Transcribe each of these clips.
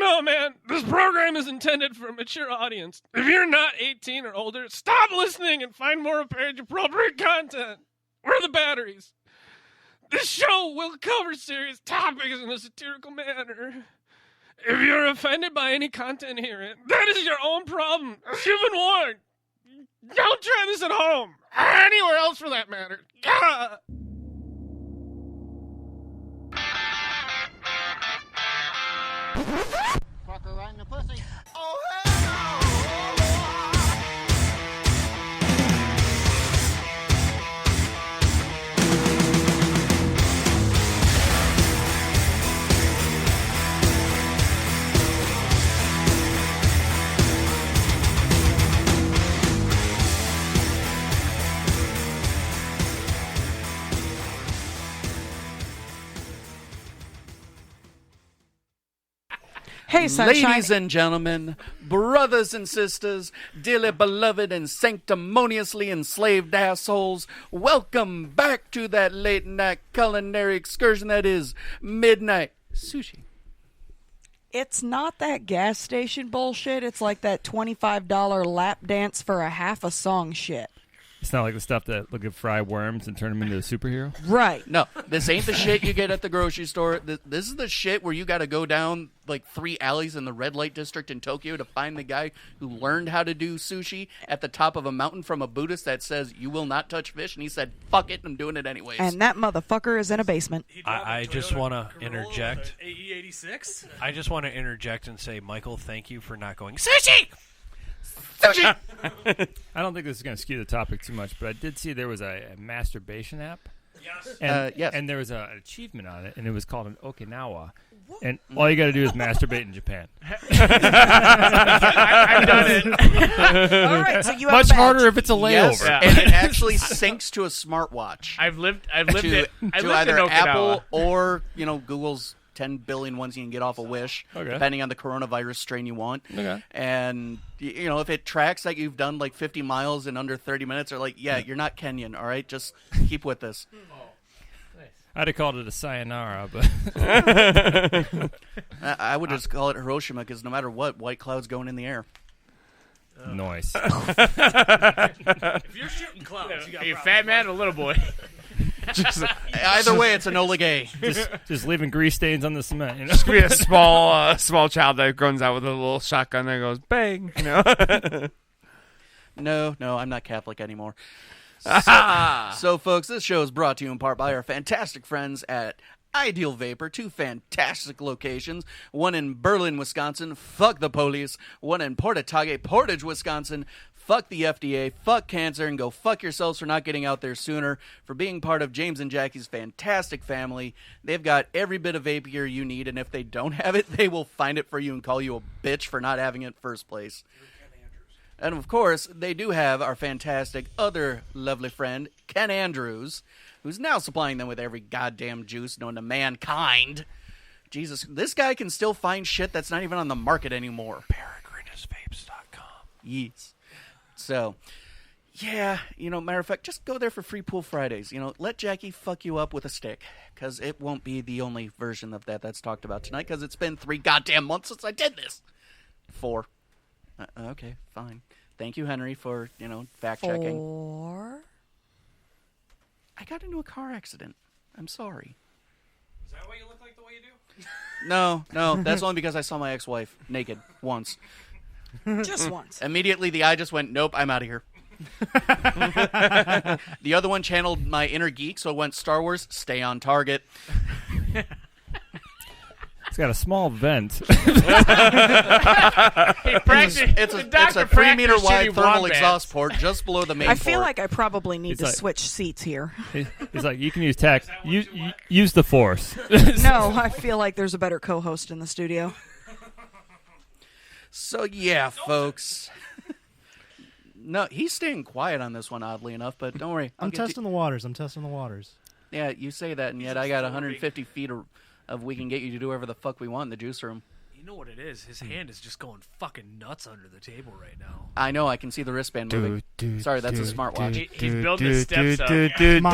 no, man. This program is intended for a mature audience. If you're not 18 or older, stop listening and find more age-appropriate content. Where are the batteries? This show will cover serious topics in a satirical manner. If you're offended by any content herein, that is your own problem. You've been warned. Don't try this at home. Or anywhere else for that matter. Ah. Fuck her right in the pussy. Oh, hell no! Hey, Sunshine. Ladies and gentlemen, brothers and sisters, dearly beloved and sanctimoniously enslaved assholes, welcome back to that late night culinary excursion that is Midnight Sushi. It's not that gas station bullshit. It's like that $25 lap dance for a half a song shit. It's not like the stuff that look at fry worms and turn them into a superhero? Right. No, this ain't the shit you get at the grocery store. This is the shit where you got to go down like 3 alleys in the red light district in Tokyo to find the guy who learned how to do sushi at the top of a mountain from a Buddhist that says, you will not touch fish. And he said, fuck it, I'm doing it anyways. And that motherfucker is in a basement. I just want to interject. AE86? I just want to interject and say, Michael, thank you for not going, Sushi! Sushi! I don't think this is going to skew the topic too much, but I did see there was a masturbation app. Yes. And, yes. and there was an achievement on it, and it was called an Okinawa. And all you got to do is masturbate in Japan. I've done it. All right, so you have Much a badge. harder if it's a layover. Yes, and it actually syncs to a smartwatch. I've lived it. to I lived either in Okinawa. Apple or, Google's 10 billion ones you can get off a Wish, Okay. depending on the coronavirus strain you want. Okay. And, if it tracks that you've done like 50 miles in under 30 minutes, or like, yeah, you're not Kenyan, all right? Just keep with this. I'd have called it a sayonara, but I would just call it Hiroshima, because no matter what, white clouds going in the air. noise. If you're shooting clouds, you got a fat man or a little boy. Either way, it's Enola Gay. Just leaving grease stains on the cement. You know? Just be a small child that runs out with a little shotgun and goes bang. No, I'm not Catholic anymore. So, folks, this show is brought to you in part by our fantastic friends at Ideal Vapor. 2 fantastic locations. One in Berlin, Wisconsin. Fuck the police. One in Portage, Wisconsin. Fuck the FDA. Fuck cancer. And go fuck yourselves for not getting out there sooner. For being part of James and Jackie's fantastic family. They've got every bit of vape gear you need. And if they don't have it, they will find it for you and call you a bitch for not having it in the first place. And, of course, they do have our fantastic other lovely friend, Ken Andrews, who's now supplying them with every goddamn juice known to mankind. Jesus, this guy can still find shit that's not even on the market anymore. PeregrinusVapes.com. Yes. So, yeah, matter of fact, just go there for Free Pool Fridays. Let Jackie fuck you up with a stick, because it won't be the only version of that's talked about tonight, because it's been 3 goddamn months since I did this. 4. Okay, fine. Thank you, Henry, for, fact-checking. 4? I got into a car accident. I'm sorry. Is that why you look like the way you do? No, that's only because I saw my ex-wife naked once. Just once. Immediately, the eye just went, nope, I'm out of here. The other one channeled my inner geek, so it went Star Wars, stay on target. It's got a small vent. It's a 3-meter wide thermal exhaust port just below the main I feel port. like I probably need It's to like- switch seats here. It's like you can use tech. Use the force. No, I feel like there's a better co-host in the studio. So, yeah, folks. No, he's staying quiet on this one, oddly enough, but don't worry. I'm testing the waters. Yeah, you say that, and yet I got 150 feet of we can get you to do whatever the fuck we want in the juice room. You know what it is? His hand is just going fucking nuts under the table right now. I know, I can see the wristband moving. Sorry, that's a smartwatch. He's building his steps up. Monitoring my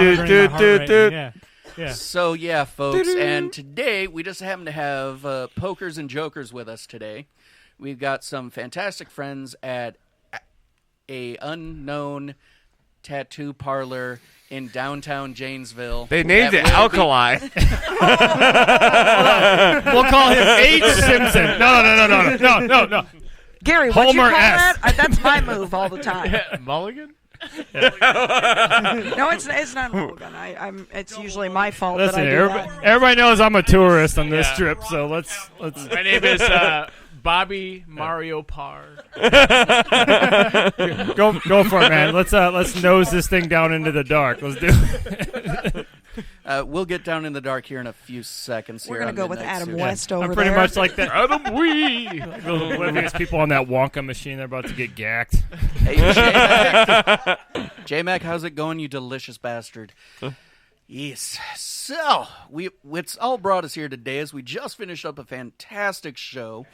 heart rate, yeah. Yeah. So, yeah, folks, and today we just happen to have pokers and jokers with us today. We've got some fantastic friends at a unknown tattoo parlor in downtown Janesville. They named it Alkali. We'll call him H. Simpson. No. Gary, what'd you Homer call S. that? That's my move all the time. Mulligan? No, it's not Mulligan. It's usually my fault Listen, that I do that. everybody knows I'm a tourist on this trip, so let's. My name is Bobby Mario Parr. Go for it, man. Let's nose this thing down into the dark. Let's do it. We'll get down in the dark here in a few seconds. We're going to go with Adam West over I'm pretty there. much like that. Adam Wee. Like those oblivious people on that Wonka machine. They're about to get gacked. Hey, J-Mac. J-Mac, how's it going, you delicious bastard? Yes. So, what's all brought us here today is we just finished up a fantastic show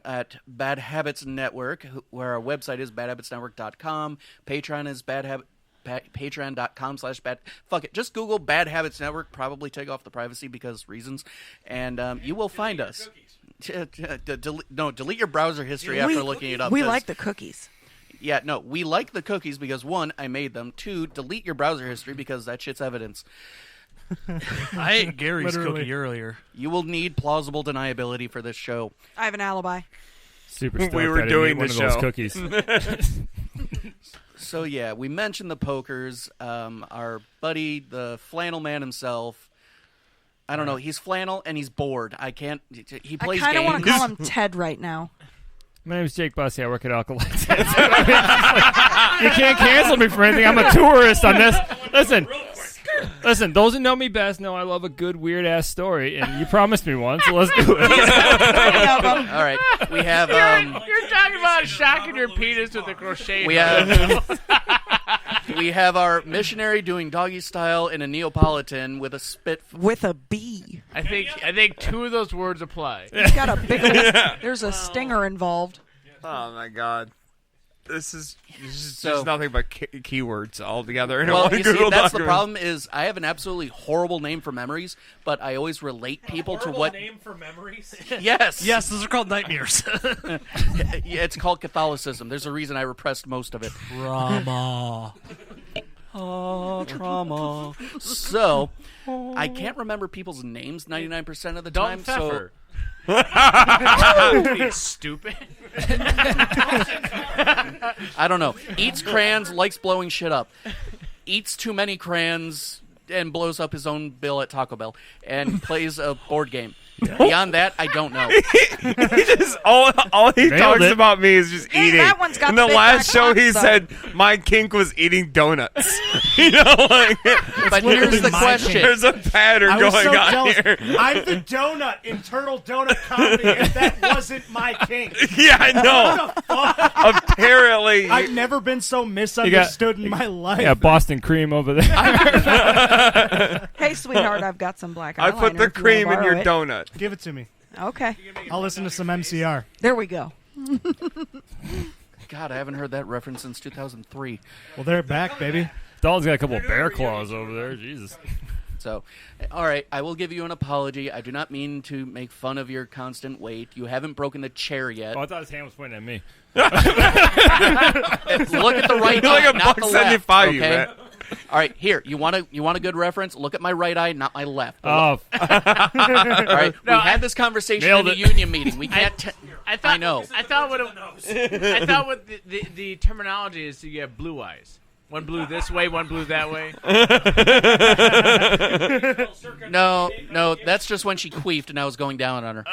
at Bad Habits Network, where our website is badhabitsnetwork.com. Patreon is patreon.com/bad. Fuck it. Just Google Bad Habits Network. Probably take off the privacy because reasons. And you will find us. Delete your browser history after looking it up. We like the cookies. Yeah, no, we like the cookies because, one, I made them. Two, delete your browser history because that shit's evidence. I ate Gary's cookie earlier. You will need plausible deniability for this show. I have an alibi. Super stoked We were I didn't doing eat one the of those show. cookies. So, yeah, we mentioned the pokers. Our buddy, the flannel man himself, I don't know, he's flannel and he's bored. He plays games. I kind of want to call him Ted right now. My name's Jake Bussey. I work at Alkali. You can't cancel me for anything. I'm a tourist on this. Listen, those who know me best know I love a good, weird-ass story, and you promised me one, so let's do it. All right, we have... You're talking about shocking your penis with a crochet We hook. have our missionary doing doggy style in a Neapolitan with a spit... With a B. I think two of those words apply. He's got a big there's a stinger involved. Oh my God. This is So- just nothing but keywords all together in Well, one you see, Google that's the document. problem is I have an absolutely horrible name for memories, but I always relate people to what... name for memories? Yes. Yes, those are called nightmares. Yeah, it's called Catholicism. There's a reason I repressed most of it. Trauma. Oh, trauma. So, I can't remember people's names 99% of the time. Don't pfeffer. You stupid. I don't know. Eats crayons, likes blowing shit up. Eats too many crayons and blows up his own bill at Taco Bell. And plays a board game. Beyond that, I don't know. He just all he Nailed talks it. about me is just Hey, eating. that one's got In the big last back show, he pasta. said my kink was eating donuts. You know, like But here's the my question. there's a pattern I was going so on jealous. here. I'm the donut in Turtle Donut Comedy, and that wasn't my king. Yeah, I know. Apparently, I've never been so misunderstood in my life. Yeah, Boston cream over there. Hey, sweetheart, I've got some black eyeliner. I put the if you wanna cream in your borrow donut. Give it to me. it. Okay, I'll listen to some MCR. there we go. God, I haven't heard that reference since 2003. Well, they're back, baby. Doll's got a couple of bear claws over there. Jesus. So, all right, I will give you an apology. I do not mean to make fun of your constant weight. You haven't broken the chair yet. Oh, I thought his hand was pointing at me. Look at the right You're like eye, a not the left. $1.75, you Okay. man. All right, here. You want a good reference? Look at my right eye, not my left. Oh, All right, we had this conversation in Nailed the it. union meeting. We can't. I know. I thought what the terminology is. You have blue eyes. One blew this way, one blew that way. No, that's just when she queefed and I was going down on her.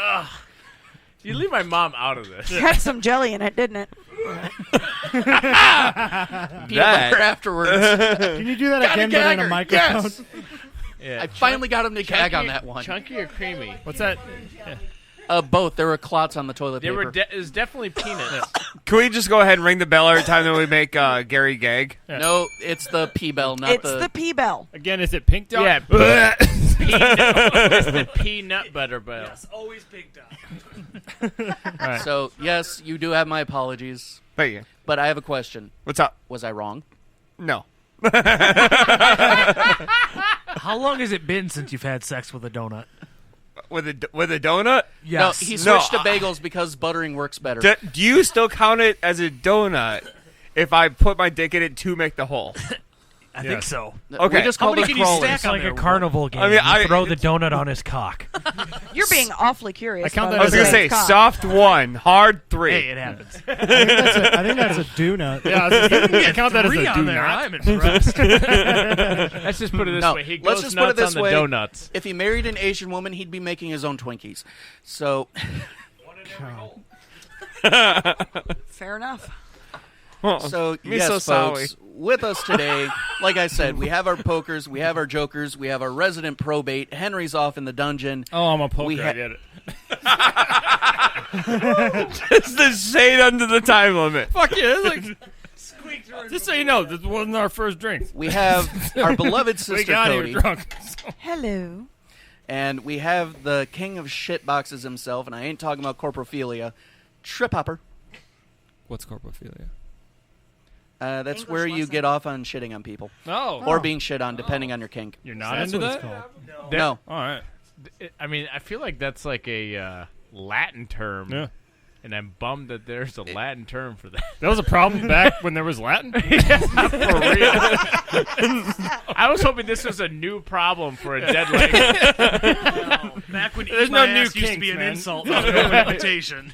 You leave my mom out of this. It had some jelly in it, didn't it? Peanut butter afterwards. Can you do that again, but in a gagger, microphone? yes. Yeah. I finally got him to gag on that one. Chunky or creamy? what's that? Both. There were clots on the toilet There paper. were it was definitely peanuts. Can we just go ahead and ring the bell every time that we make Gary gag? No, it's the P bell, not It's the P bell. Again, is it pink dog? Yeah. It's the peanut butter bell. Always big dog. Right. So yes, you do have my apologies, Thank you. but I have a question. What's up? Was I wrong? No. How long has it been since you've had sex with a donut? With a donut? Yes. No, he switched to bagels because buttering works better. Do you still count it as a donut if I put my dick in it to make the hole? I think so. Okay. We just How call many them can you crawlers. stack on like a carnival game? I mean, You throw the donut on his cock. You're being awfully curious. I count about that I was as going to a say, cock. soft 1, hard 3. Hey, it happens. I think that's a donut. Yeah, I count that as a Three do on there. not. I'm impressed. Let's just put it this No, way. He let's goes just put it nuts this on way. the donuts. If he married an Asian woman, he'd be making his own Twinkies. So, Fair enough. so Me yes, so sorry. folks, with us today, like I said, we have our pokers, we have our jokers, we have our resident probate. Henry's off in the dungeon. Oh, I'm a poker. We I get it. It's the shade under the time limit. Fuck yeah. It's like, just so you know, this wasn't our first drink. We have our beloved We sister got Cody, here drunk. Hello. and we have the king of shit boxes himself, and I ain't talking about corpophilia, Trip Hopper. What's corpophilia? That's English where you lesson. get off on shitting on people. Oh. Or being shit on, depending on your kink. You're not That's into what it's that? called. No. All right. I mean, I feel like that's like a Latin term. Yeah. And I'm bummed that there's a Latin term for that. That was a problem back when there was Latin? For real. I was hoping this was a new problem for a dead language. Back when There's eat no my new ass used to kinks, be an man. insult, not an invitation.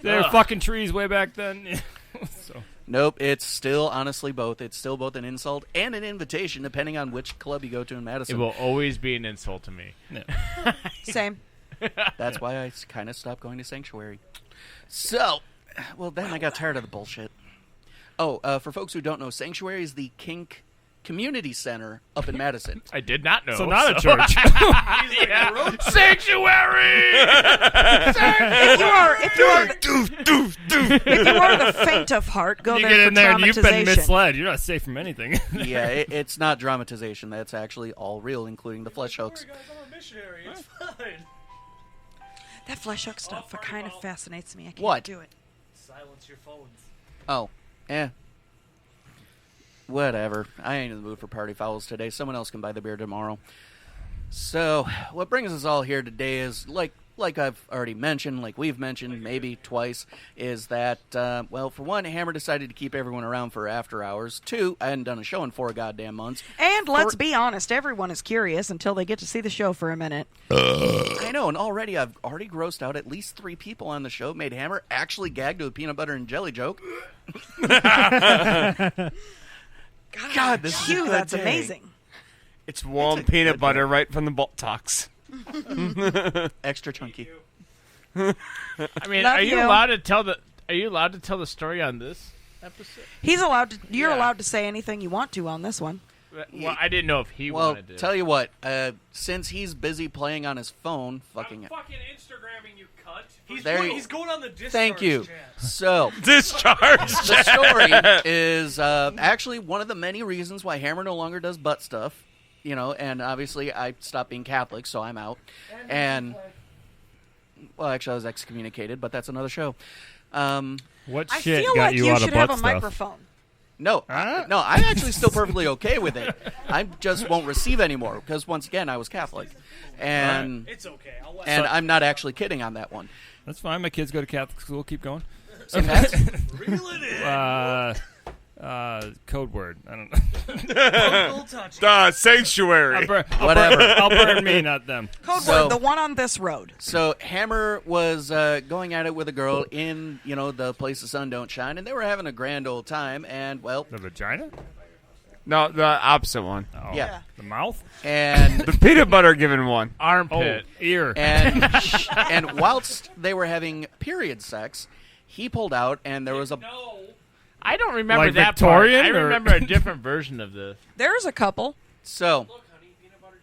They were fucking trees way back then. So. Nope, it's still honestly both. It's still both an insult and an invitation, depending on which club you go to in It Madison. will always be an insult to me. Same. That's why I kind of stopped going to Sanctuary. So, well, then I got tired of the bullshit. Oh, for folks who don't know, Sanctuary is the kink community center up in Madison. I did not know. So not a church. Sanctuary! If you are the faint of heart, go You there get for in there and you've been traumatization. misled. You're not safe from anything. Yeah, it's not dramatization. That's actually all real, including the flesh hooks. That flesh hook stuff kind of fascinates me. I can't What? do it. Silence your phones. Oh, whatever. I ain't in the mood for party fouls today. Someone else can buy the beer tomorrow. So, what brings us all here today is, like I've already mentioned, like we've mentioned maybe twice, is that, well, for one, Hammer decided to keep everyone around for after hours. Two, I hadn't done a show in 4 goddamn months. And let's be honest, everyone is curious until they get to see the show for a minute. I know, and already I've already grossed out at least 3 people on the show, made Hammer actually gag to a peanut butter and jelly joke. God, this is a Phew, good that's day. amazing. It's warm It's a peanut good butter right from the buttocks. Extra chunky. I mean, Love are you you. allowed to tell the story on this episode? He's allowed to. You're Yeah. allowed to say anything you want to on this one. Well, I didn't know if he Well, wanted to. tell you what, since he's busy playing on his phone, fucking... fucking Instagramming, you cunt. He's going on the discharge Thank you. chat. So, Discharge. the story is actually one of the many reasons why Hammer no longer does butt stuff. You know, and obviously I stopped being Catholic, so I'm out. And, well, actually I was excommunicated, but that's another show. What I shit feel got like you you out should of have butt a stuff? microphone. No, no, I'm actually still perfectly okay with it. I just won't receive anymore because, once again, I was Catholic. And, It's okay. I'll let and I'm not actually kidding on that one. That's fine. My kids go to Catholic school. Keep going. So that's, reel it in. Code word. I don't know. Uncle touch. Sanctuary. Whatever. I'll burn me, not them. Code So- word, the one on this road. So Hammer was going at it with a girl in, you know, the place the sun don't shine, and they were having a grand old time, and, well, The vagina? No, the opposite one. Oh, yeah. The mouth? And The peanut butter given one. Armpit. Ear. and whilst they were having period sex, he pulled out, and there was a... I don't remember Like that Victorian, part. I or- remember a different version of this. There's a couple. So,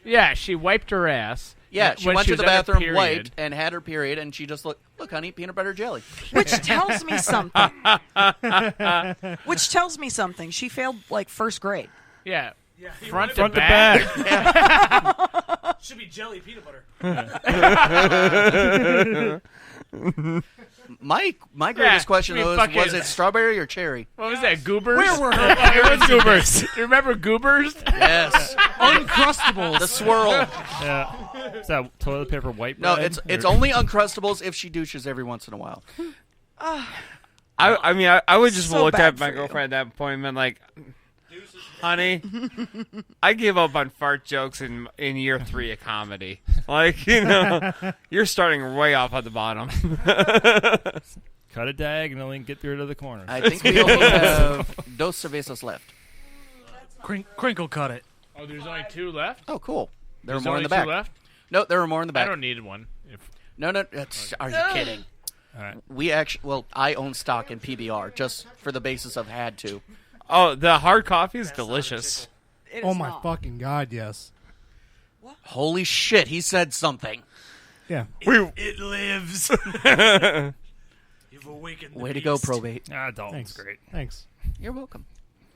Yeah, she wiped her ass. yeah, she when went to was the at her bathroom, period. wiped, and had her period, and she just look, honey, peanut butter jelly. Which tells me something. Which tells me something. She failed like first grade. Yeah, He front wanted to Front to back. back. Should be jelly peanut butter. My greatest question I mean, was fucking- it strawberry or cherry? What was that? Goobers? Where were her It was Goobers. You remember Goobers? Yes. Uncrustables? The swirl. Yeah. Is that toilet paper white No, bread? it's only Uncrustables if she douches every once in a while. I mean, I would just So look bad at my for you. girlfriend at that point and been like, honey, I gave up on fart jokes in year 3 of comedy. Like, you're starting way off at the bottom. Cut it diagonally and get through to the corner. I think we only have dos cervezas left. Crinkle cut it. Oh, there's only 2 left? Oh, cool. There There's were more in only the back. 2 left? No, there were more in the I back. don't need one. No. Are you kidding? All right. We actually, I own stock in PBR just for the basis of had to. Oh, the hard coffee is delicious. It Oh is my not. fucking god, yes. Holy shit, he said something. Yeah. It lives. You've awakened the Way to go, beast. probate. Dalton's Thanks. great. Thanks. You're welcome.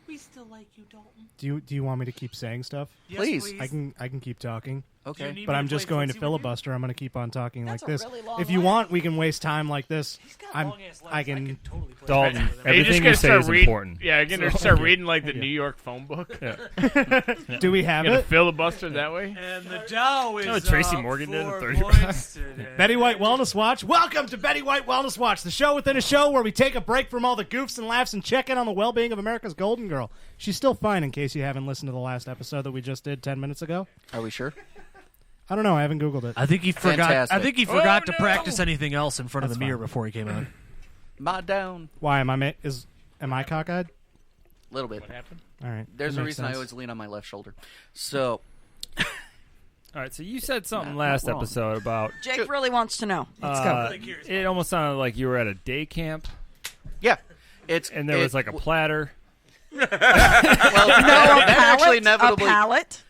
We still like you, Dalton. Do you want me to keep saying stuff? Yes, Please. I can keep talking. Okay. need But me I'm to just play going to footsie with you? filibuster. I'm going to keep on talking That's like a this. really long If you laugh. want, we can waste time like this. Got long-ass legs. I can totally play Dalton, footsie with him. Are you just everything gonna you say start is reading? important. Yeah, you're going to So- start reading like the Yeah. New York phone book? Yeah. Do we have You're going it? to filibuster that way? And the Dow is know what Tracy up Morgan did in 4 30 points today. Betty White Wellness Watch. Welcome to Betty White Wellness Watch, the show within a show where we take a break from all the goofs and laughs and check in on the well-being of America's golden girl. She's still fine, in case you haven't listened to the last episode that we just did 10 minutes ago. Are we sure? I don't know. I haven't Googled it. I think he forgot. Fantastic. I think he forgot to no. practice anything else in front of That's the mirror fine. before he came on. Ma down. Why am I cockeyed? A little bit. What happened? All right. There's that a makes reason I sense. always lean on my left shoulder. So, All right, so you said something Not last wrong. episode about Jake really wants to know. Let's go. it almost sounded like you were at a day camp yeah. It's and there was like a platter. well, No, that actually a inevitably. pallet.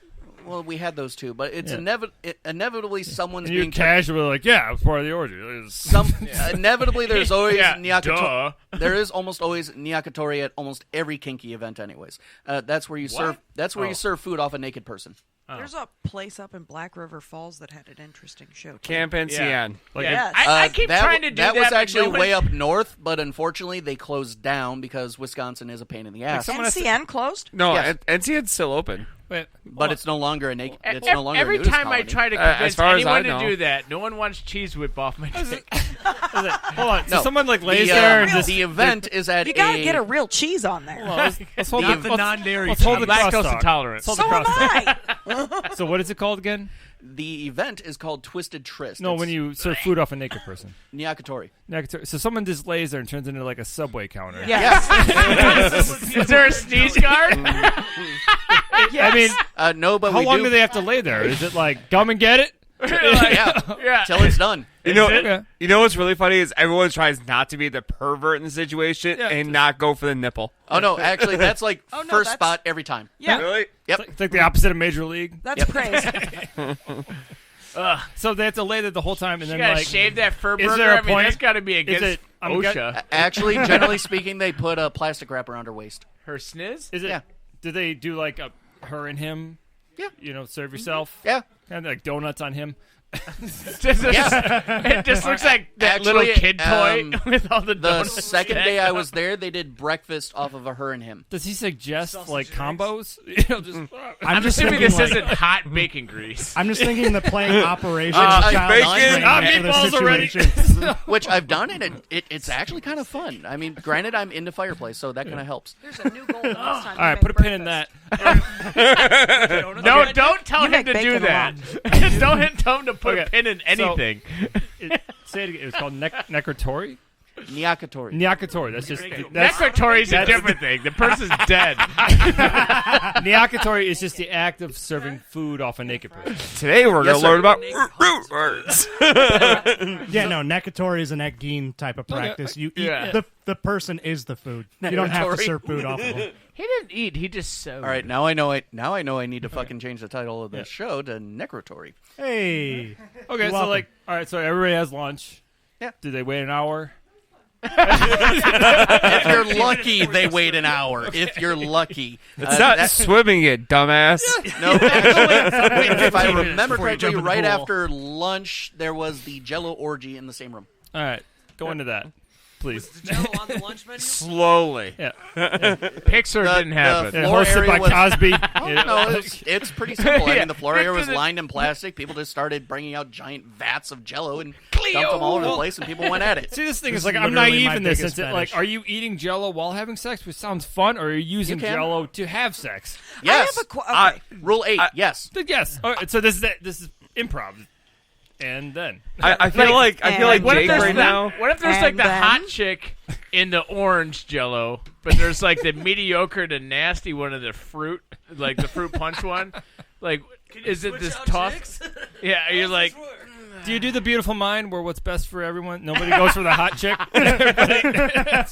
Well, we had those too, but it's Yeah. inevitably someone's And you're being casually like, yeah, it was part of the orgy. It was- some. Inevitably, there's always Yeah, nyakatori. duh. There is almost always nyakatori at almost every kinky event, anyways. That's where you serve. That's where Oh. you serve food off a naked person. There's a place up in Black River Falls that had an interesting show. Too. Camp NCN. like Yes. I keep that, trying to do that. That was but actually nobody- way up north, but unfortunately they closed down because Wisconsin is a pain in the ass. someone has to- NCN closed. No, Yes. NCN's still open. Wait, But it's no longer a naked. It's Ev- no longer Every a nudist time I colony. try to As convince far as I anyone to know. do that, no one wants cheese whip off my dick. hold on. So No. someone like lays the, there and just the event is at You gotta a. get a real cheese on there. Well, let's hold Not the, the non-dairy let's hold the cheese. crosstalk. Lactose intolerant. Let's hold So the am crosstalk. I. So what is it called again? The event is called Twisted Tryst. No, It's when you serve food off a naked person. Nyakatori. So someone just lays there and turns into like a Subway counter. Yes. Is there a sneeze guard? I mean, No, but how we long do. do they have to lay there? Is it like come and get it? yeah, till it's done. You know, Okay. you know what's really funny is everyone tries not to be the pervert in the situation Yeah, and not go for the nipple. Oh no, actually, that's like Oh, no, first that's- spot every time. Yeah. Really? Yep. It's like the opposite of Major League. That's praise. So they have to lay there the whole time, and You then gotta like shave that fur is burger. there a I mean, point? that's got to be against it- I'm OSHA. Actually, generally speaking, they put a plastic wrap around her waist. Her sniz? is it? Yeah. Do they do like a her and him? Yeah. You know, serve yourself. Yeah. And like donuts on him. It just looks like that Actually, little kid toy with all the The donuts. second stacked day I up. was there, they did breakfast off of a her and him. Does he suggest like combos? You know, just I'm just assuming thinking this like, isn't hot bacon grease. I'm just thinking the playing Operation I've Child bacon. Restraint Ah, for the meatballs already. situation. Which I've done, and it's actually kind of fun. I mean, granted, I'm into fireplace, so that kind of helps. There's a new goal next time. all right. Put a pin in that. No, don't tell You him make to do bacon that. Don't tell him to put a Okay, pin in anything. Say it again. It was called necrotori. Nyakatori. Nyakatori. That's just that's Necrotori is a different thing. The person's dead. Nyakatori is just the act of serving food off a naked person. Today we're Yes, going to sir. learn about root words. Yeah, no, Nekatori is an Egin type of practice. You eat Yeah. the person is the food. You don't have to Negatory. serve food off of them. He didn't eat. He just sewed. All right, now I know it. Now I know I need to fucking change the title of the show to Necrotory. Hey, Okay, so welcome. like, all right, so everybody has lunch. Yeah. Do they wait an hour? If you're lucky, they wait an hour. If you're lucky, It's not that- swimming, you dumbass. No, actually, if I remember before you correctly, jump in the right pool. after lunch there was the Jello orgy in the same room. All right. Go into that, please. Was the Jello on the lunch menu? Slowly. Yeah. Pixar didn't happen. Yeah, floor hosted area by was- Cosby. No, it's pretty simple. I Yeah. mean, the floor area was Victor, lined in plastic. People just started bringing out giant vats of Jello and dumped them all over the place, and people went at it. See, this thing This is like is I'm literally naive my in this. biggest It's like, fetish. are you eating Jello while having sex, which sounds fun, or are you using can. Jello to have sex? Yes. Okay. Rule 8. Yes. Yes. All right, so this is improv, and then I feel like What if Jake there's right now. What if there's like And the then- hot chick in the orange Jello, but there's like the mediocre to nasty one of the fruit, like the fruit punch one? Like, is it this toss? Yeah, you're like, do you do the beautiful mind where what's best for everyone? Nobody goes for the hot chick.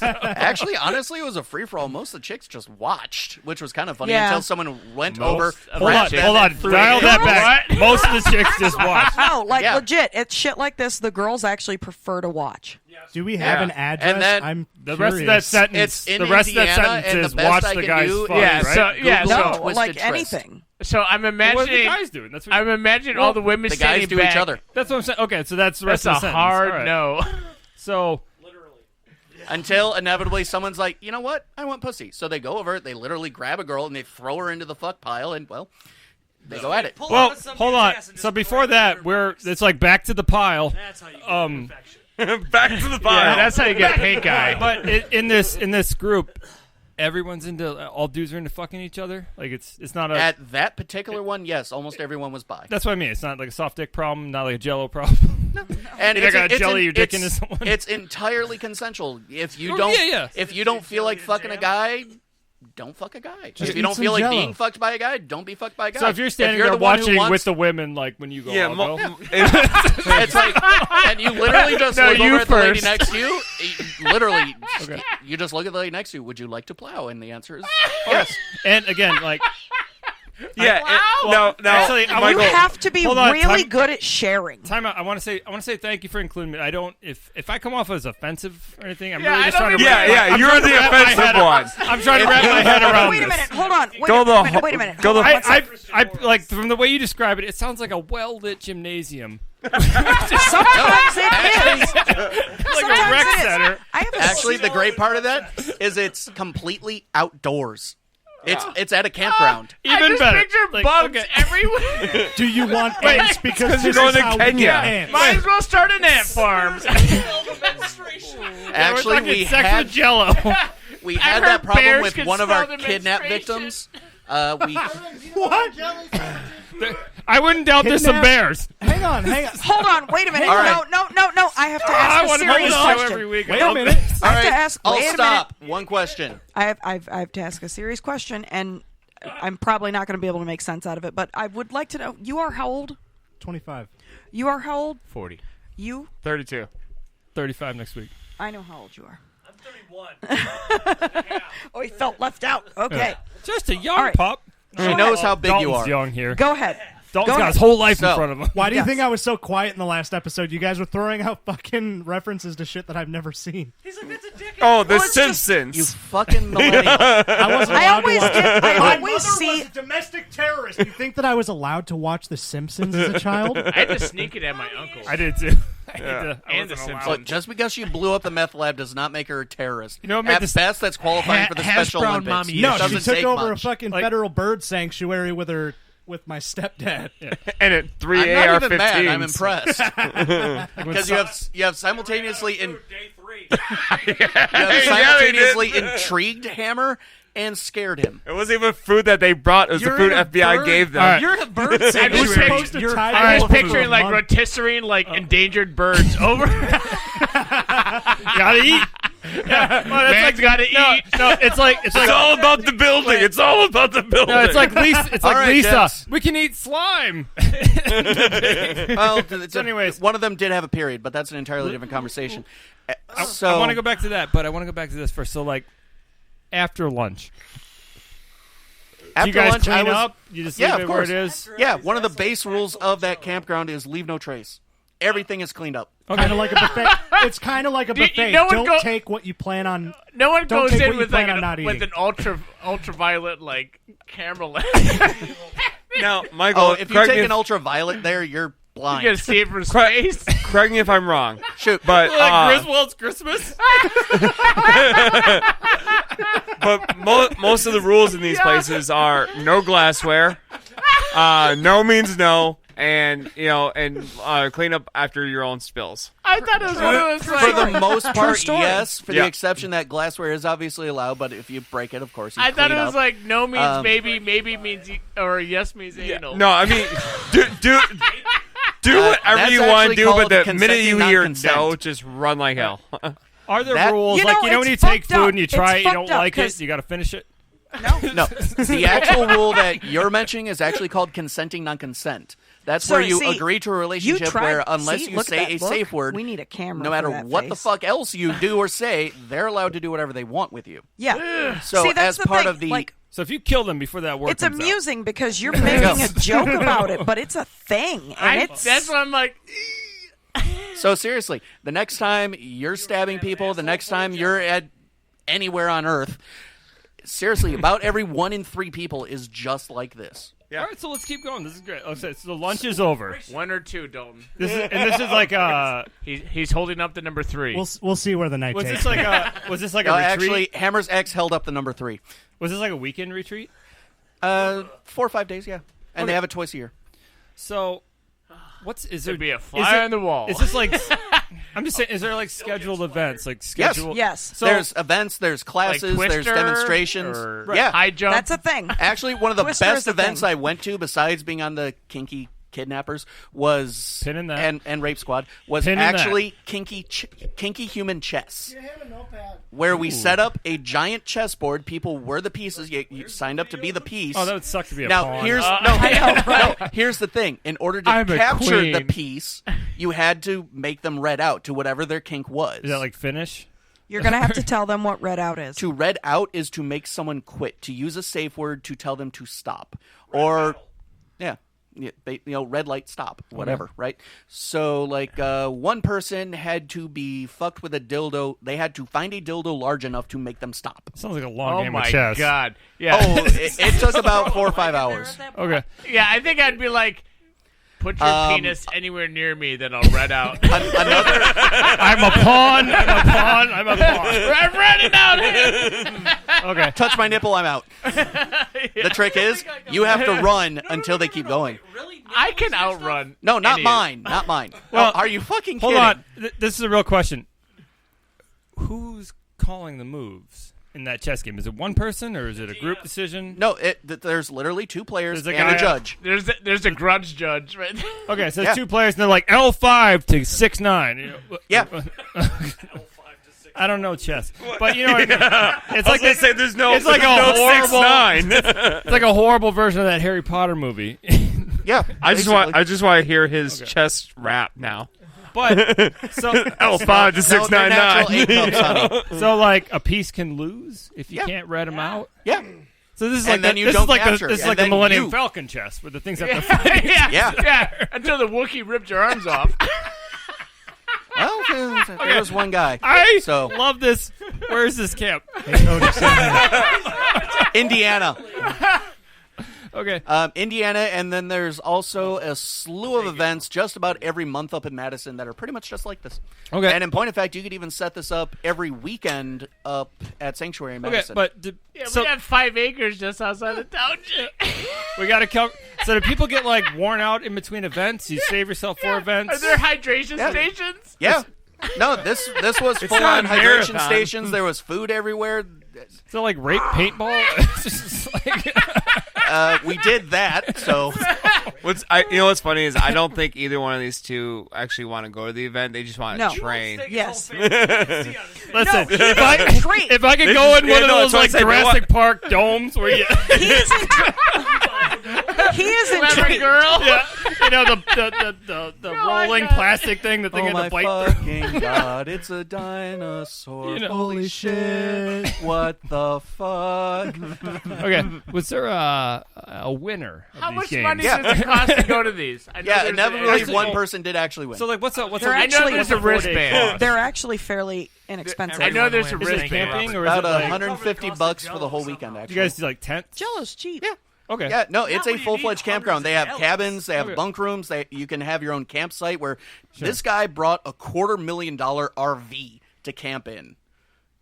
Actually, honestly, it was a free-for-all. Most of the chicks just watched, which was kind of funny Yeah. until someone went over. of Hold the on, chicks. hold on. Dial that back. What? Most of the chicks just watch. No, like Yeah. legit. It's shit like this the girls actually prefer to watch. Do we have Yeah. an address? And then I'm The curious. rest of that sentence. It's in the rest Indiana, of that and sentence the is best watch I the can guys do fuck, Yeah, right? so- yeah, Google so- No, Twisted like Tryst. anything. So I'm What are the imagining. guys doing? That's what I'm imagining all the women The guys standing do back. each other That's what I'm saying. Okay, so that's the rest That's of the a sentence. hard All right. no. So until inevitably someone's like, you know what? I want pussy. So they go over, they literally grab a girl and they throw her into the fuck pile, and well, they go at it. Pull well, out some hold dude's on. ass and So just before throw it that, in we're her box. it's like back to the pile. That's how you get perfection. Back to the Yeah, pile. that's how you get pink eye. But in this group, everyone's into all dudes are into fucking each other. Like it's not a. At that particular one, yes, almost everyone was bi. That's what I mean. It's not like a soft dick problem, not like a Jello problem. And You're not gonna jelly your dick into it's- someone. It's entirely consensual. If you Oh, don't, yeah. if you don't feel like fucking a guy, don't fuck a guy. Just If you eat don't some feel like Jell-O. being fucked by a guy, don't be fucked by a guy. So if you're standing you're there the one who watching wants- with the women, like when you go, Yeah, I'll mo- go. it's like, and you literally just No, look you over at the lady first. next to you. Literally, you just look at the lady next to you. Would you like to plow? And the answer is yes. And again, like Yeah. No. Actually, I Michael, You have to be hold on, really time- good at sharing. time out. I want to say thank you for including me. I don't if I come off as offensive or anything, I'm Yeah, really I just don't trying to. even- wrap- Yeah, I'm you're trying to the wrap my head offensive around- one. I'm trying to wrap my head around Wait a this. minute. Hold on. Wait Go a the minute. Wait a minute. go Hold the on. One I like from the way you describe it, it sounds like a well-lit gymnasium. Sometimes it is. Like a Sometimes rec it is. center. I have a Actually, the great part of that is it's completely outdoors. It's at a campground. I Even just better. picture Like, bugs okay. everywhere. Do you want ants? Because you're this going is to how Kenya. we get ants. Might as well start an ant farm. Actually, We're talking we sex had with Jello. we had heard that problem bears with can one of our smell the kidnapped menstruation. victims. We I wouldn't doubt there's some Kidnap- bears. Hang on. Hold on. Wait a minute. All right. No. I have to I ask a want to make serious this show question. every week. Wait a minute. I all have to right, ask. I'll Wait a stop. One question. minute. I have to ask a serious question, and I'm probably not going to be able to make sense out of it. But I would like to know. You are how old? 25. You are how old? 40. You? 32. 35 next week. I know how old you are. I'm 31. Oh, he felt left out. Okay. Just a young All right. pup. She knows how big you Dalton's are. young here. Go ahead. Dalton's Go got ahead. his whole life in So- front of him. Why do you Yes. think I was so quiet in the last episode? You guys were throwing out fucking references to shit that I've never seen. He's like, that's a dick. Oh, The Well, it's just- Simpsons. You fucking millennial. I wasn't I allowed always to watch get. I My always mother see. was a domestic terrorist. You think that I was allowed to watch The Simpsons as a child? I had to sneak it at my uncle. I did too. I And the wasn't Simpsons. allowed. Look, just because she blew up the meth lab does not make her a terrorist. You know what made At this- best, that's qualifying for the Hash Special brown Olympics. mommy No, It she doesn't took take over much. a fucking Like- federal bird sanctuary with my stepdad. and at 3 I'm not even AR-15s. mad. I'm impressed because you have simultaneously Day 3. simultaneously intrigued Hammer and scared him. It wasn't even food that they brought. It was You're the food in a FBI bird- gave them. All right. You're the bird You're sanctuary. supposed to You're tie I was people for picturing a like month. rotisserie, like endangered birds over. Gotta eat. Yeah, well, that's Man's gotta no, eat. No, it's like It's all about the building. It's all about the building. no, it's like Lisa. It's All like right, Lisa. gents. We can eat slime. Well, So anyways. one of them did have a period, but that's an entirely different conversation. So I want to go back to that, but I want to go back to this first. So, like, after lunch, after you guys lunch, I clean was, up. You just Yeah, leave of it where it course. is. Yeah, one of the base rules of that campground is leave no trace. Everything is cleaned up. Kind of like a buffet. It's kind of like a buffet. no one Don't go- take what you plan on. No one Don't goes take in what you with like plan on not with eating. an ultraviolet like camera lens. now, Michael. Oh, if you correct take me an ultraviolet there, you're blind. You can see it from space. correct me if I'm wrong. Shoot. But Griswold's Christmas. but most of the rules in these places are no glassware, no means no, and clean up after your own spills. I thought it was one of those For the most part, story. yes. For Yeah. the exception that glassware is obviously allowed, but if you break it, of course, you I thought clean it was up. like no means maybe, maybe means or yes means anal. No, I mean do whatever that's you want to actually do, but called the consenting minute you hear non-consent. no, just run like hell. Are there That- rules You know, like when it's you take fucked food up. and you It's try it, you fucked don't up, like it, 'cause- you got to finish it? No, the actual rule that you're mentioning is actually called consenting non-consent. That's So, where you see, agree to a You relationship tried. where unless See, you look at say that a look. safe word, We need a camera. no matter for that what the face. fuck else you do or say, they're allowed to do whatever they want with you. Yeah. So See, that's as the part thing. of the like, So if you kill them before that word it's comes out. amusing because you're making a joke about it, but it's a thing, and it's That's what I'm like. So seriously, the next time you're stabbing people, the next time you're at anywhere on Earth, seriously, about every 1 in 3 people is just like this. All right, so let's keep going. This is great. Okay, so the lunch is over. 1 or 2, Dalton. This is like He's holding up the number 3. We'll see where the night was takes. this like a retreat? Actually, Hammer's X held up the number 3. Was this like a weekend retreat? 4 or 5 days, yeah. And Okay. they have it twice a year. So, is there There'd be a fly on the wall. Is this like? I'm just saying, is there like scheduled events, like scheduled? yes. So There's events, there's classes, Like there's Twister demonstrations. or Yeah. high jump. That's a thing. Actually, one of the Twister best is a events thing. I went to, besides being on the Kinky Kidnappers, was Pin in that. and Rape Squad, was Pin in that. actually Kinky Human Chess, where we set up a giant chessboard. People were the pieces. You signed up to be the piece. Oh, that would suck to be a Now pawn. here's here's the thing. In order to I'm a capture the queen. piece, you had to make them red out to whatever their kink was. Is that like finish? You're gonna have to tell them what red out is. To red out is to make someone quit, to use a safe word to tell them to stop, red light, stop, whatever, right? So, like, one person had to be fucked with a dildo. They had to find a dildo large enough to make them stop. Sounds like a long Oh game my of chess. god! Yeah, Oh, it took about 4 or 5 hours. Okay. yeah. I think I'd be like, put your penis anywhere near me, then I'll red out. Another, I'm a pawn. I'm a pawn. I'm a pawn. I'm running out here. Okay. touch my nipple, I'm out. The trick is, you have to run until they keep going. I can outrun. No, not any- mine. Not mine. Well, are you fucking Hold kidding? on. This is a real question. Who's calling the moves in that chess game? Is it one person or is it a group decision? No, there's literally 2 players There's a and guy- a judge. There's a grudge judge, right? Okay, so Yeah. it's 2 players and they're like L5 to 6-9. You know, Yeah. I don't know chess, but you know what I mean. It's like They say there's no. It's like a no horrible- 6-9. It's like a horrible version of that Harry Potter movie. Yeah. I just want to hear his chess rap now. But so L5 to No, they're natural 8 cups, 699. honey. so like a piece can lose if you Yeah. can't read them out. Yeah. So this is And like then the, you this don't is like capture, this is and like the then Millennium you- Falcon chess where the things have to fight. Yeah. Until the Wookiee ripped your arms off. Well, there was one guy. I So- love this. Where is this camp? Indiana. Okay. Indiana, and then there's also a slew of events just about every month up in Madison that are pretty much just like this. Okay. And in point of fact, you could even set this up every weekend up at Sanctuary in Okay, Madison. but Yeah, so we have 5 acres just outside the township. we got to count. So do people get like worn out in between events? You save yourself 4 events. Are there hydration Yeah. stations? yeah. No, this was full on not a hydration marathon. stations. There was food everywhere. So like rape paintball. It's just like- We did that, so You know what's funny is I don't think either one of these 2 actually want to go to the event. They just want to No. train. Yes. Listen, No, great. if I could They go just- in one yeah, of no, those that's what I like said, they Jurassic Park domes where you, He is Clever intrigued. girl. yeah, you know the rolling plastic thing, the thing oh in my the bite. fucking god, it's a dinosaur. You know. Holy shit. What the fuck? Okay, was there a winner of How these much games? money Yeah. does it cost to go to these? I know Yeah, there's inevitably actually- one person did actually win. So like, what's a They're I know actually- there's a wristband. They're actually fairly inexpensive. I know there's a Is it wristband. camping or is about it like? $150 for the whole weekend, actually. You guys do like tents? Jello's cheap. Yeah. Okay. Yeah, no, it's Not a when you full-fledged need campground. They have hundreds of cabins, they have Okay. bunk rooms, you can have your own campsite where this guy brought a $250,000 RV to camp in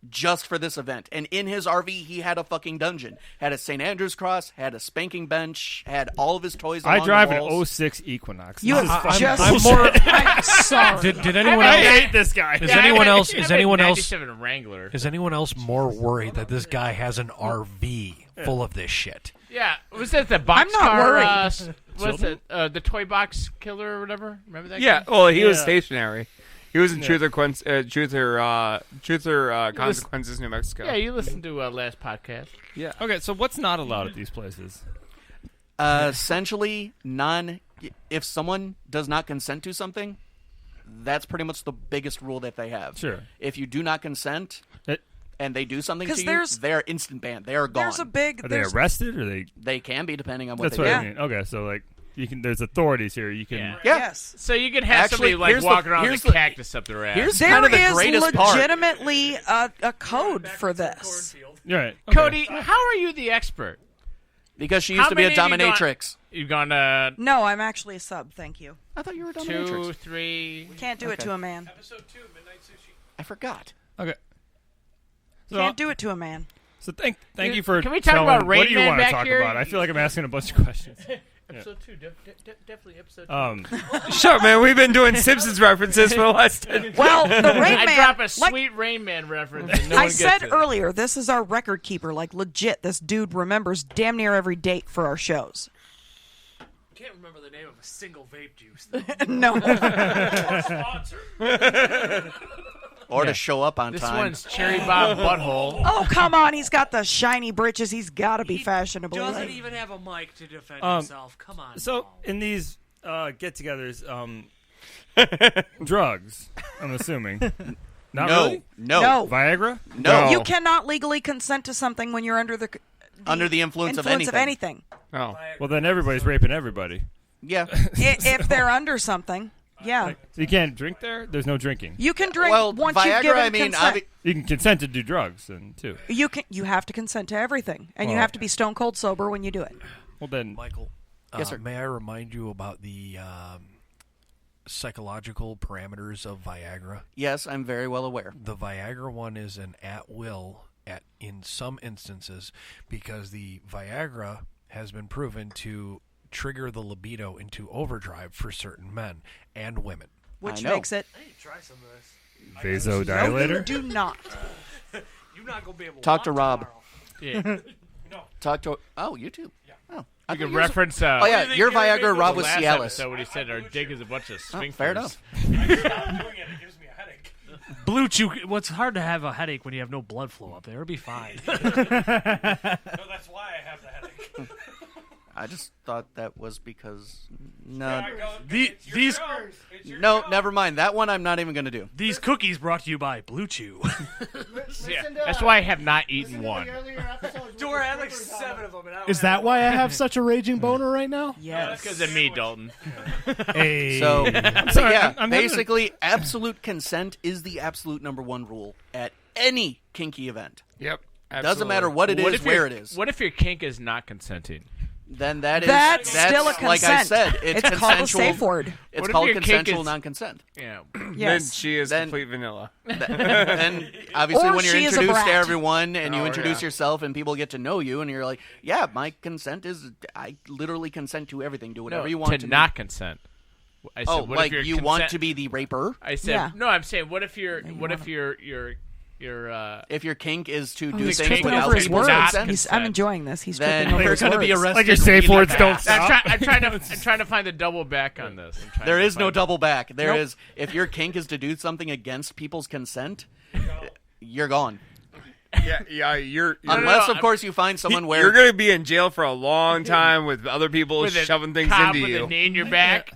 just for this event. And in his RV, he had a fucking dungeon. Had a St. Andrew's cross, had a spanking bench, had all of his toys I along drive the an walls. 06 Equinox. You This is have fucking just. I'm more. I'm sorry. Did anyone I else? hate this guy. Is anyone else? I Is have a anyone else? 97 Wrangler. Is anyone else more worried that this guy has an RV full of this shit? Yeah, was that the box I'm not car? worried. What's it? The toy box killer or whatever? Remember that? Yeah. guy? Well, he was Yeah. stationary. He was in Truth or Consequences, New Mexico. Yeah, you listened to last podcast. Yeah. Okay, so what's not allowed at these places? Essentially, if someone does not consent to something, that's pretty much the biggest rule that they have. Sure. If you do not consent and they do something to 'Cause you, they are instant banned. They are gone. There's a big. Are they There's, arrested or they? They can be depending on what That's they what do. I mean. Okay, so like you can. There's authorities here. You can. Yeah. Yeah. Yes. So you could have Actually, somebody like here's the- walking around here's with a the- cactus up their ass. Here's There kind of the is greatest part. legitimately a code for this. Right. Okay. Cody, how are you the expert? Because she used How to be a many have you gone- dominatrix. You've gone No, I'm actually a sub. Thank you. I thought you were a 2, dominatrix. 3. Can't do it Okay. to a man. Episode 2, Midnight Sushi. I forgot. Okay. So, Can't do it to a man. so thank you for. Can we talk telling- about Rain What do you Man want to back talk here? about? I feel like I'm asking a bunch of questions. Episode 2, definitely episode 2. Shut up, man. We've been doing Simpsons references for the last 10 Well, the Rain I Man. drop a like sweet Rain Man reference and no one I gets said it. earlier, this is our record keeper. Like legit, this dude remembers damn near every date for our shows. Can't remember the name of a single vape juice. Though. No. Sponsor. Or to show up on This time. one's Cherry Bob Butthole. Oh come on, he's got the shiny britches. He's got to be fashionable. Doesn't even have a mic to defend Um, himself. Come on. So in these get-togethers, drugs. I'm assuming. Not no, really. no, Viagra. no. You cannot legally consent to something when you're under the Under the influence of anything. Oh. Well, then everybody's raping everybody. Yeah. If they're under something, yeah, So you can't drink there. There's no drinking. you can drink Well, once you've Viagra, given I mean, consent. You can consent to do drugs, and too. You have to consent to everything, and you Well- have to be stone cold sober when you do it. Well, then. Michael, Yes, sir. may I remind you about the psychological parameters of Viagra? Yes, I'm very well aware. The Viagra one is an at-will in some instances because the Viagra has been proven to trigger the libido into overdrive for certain men and women. Which I know. makes it I need to try some of this. Vasodilator. do not. You're not going to be able to Talk to walk Rob. tomorrow. Yeah. Talk to. Oh, you too. Oh, I You thought can you was- reference. Oh yeah, your Gary Viagra. Vaynerchuk's Rob was last Cialis. episode when he said our dick is a bunch of Oh, sphincters. fair enough. Stop doing it. It gives me a headache. Blue Chew. What's hard to have a headache when you have no blood flow up there? It'll be fine. No, that's why I have the headache. I just thought that was because no, These no, never mind. That one I'm not even going to do. these cookies brought to you by Blue Chew. Yeah, that's why I have not eaten one. Dora had like 7 of them. And I don't Is have that one. why I have such a raging boner right now? Yes. Because of me, Dalton. Hey. So, sorry, yeah, I'm having basically, absolute consent is the absolute #1 rule at any kinky event. Yep. Doesn't matter what it What is, if where your- it is. What if your kink is not consenting? Then that's Still a consent. like I said, it's called a consensual. safe word. It's What if called your kink consensual is- non-consent. Yeah. Then Yes. she is Then- complete vanilla. And obviously, Or when you're she is a introduced to brat. everyone and you Oh, introduce yeah. yourself and people get to know you, and you're like, yeah, my consent is, I literally consent to everything. Do whatever No, you want to to not consent. I said, Oh, what like if your you want consent- to be the raper? I said Yeah. no. I'm saying, what if your If your kink is to do He's things kink tripping without over his people's words. consent, consent. I'm enjoying this. He's Then tripping over you're his gonna words. be arrested. Like your when safe you get words back. don't I'm, stop. I'm trying to find the double back on this. I'm trying There to is no find- double back. There is. Nope. If your kink is to do something against people's consent, you're gone. Yeah, you're Unless, of I'm- course, you find someone where you're going to be in jail for a long time with other people with a shoving things cop into with you. a knee in your back.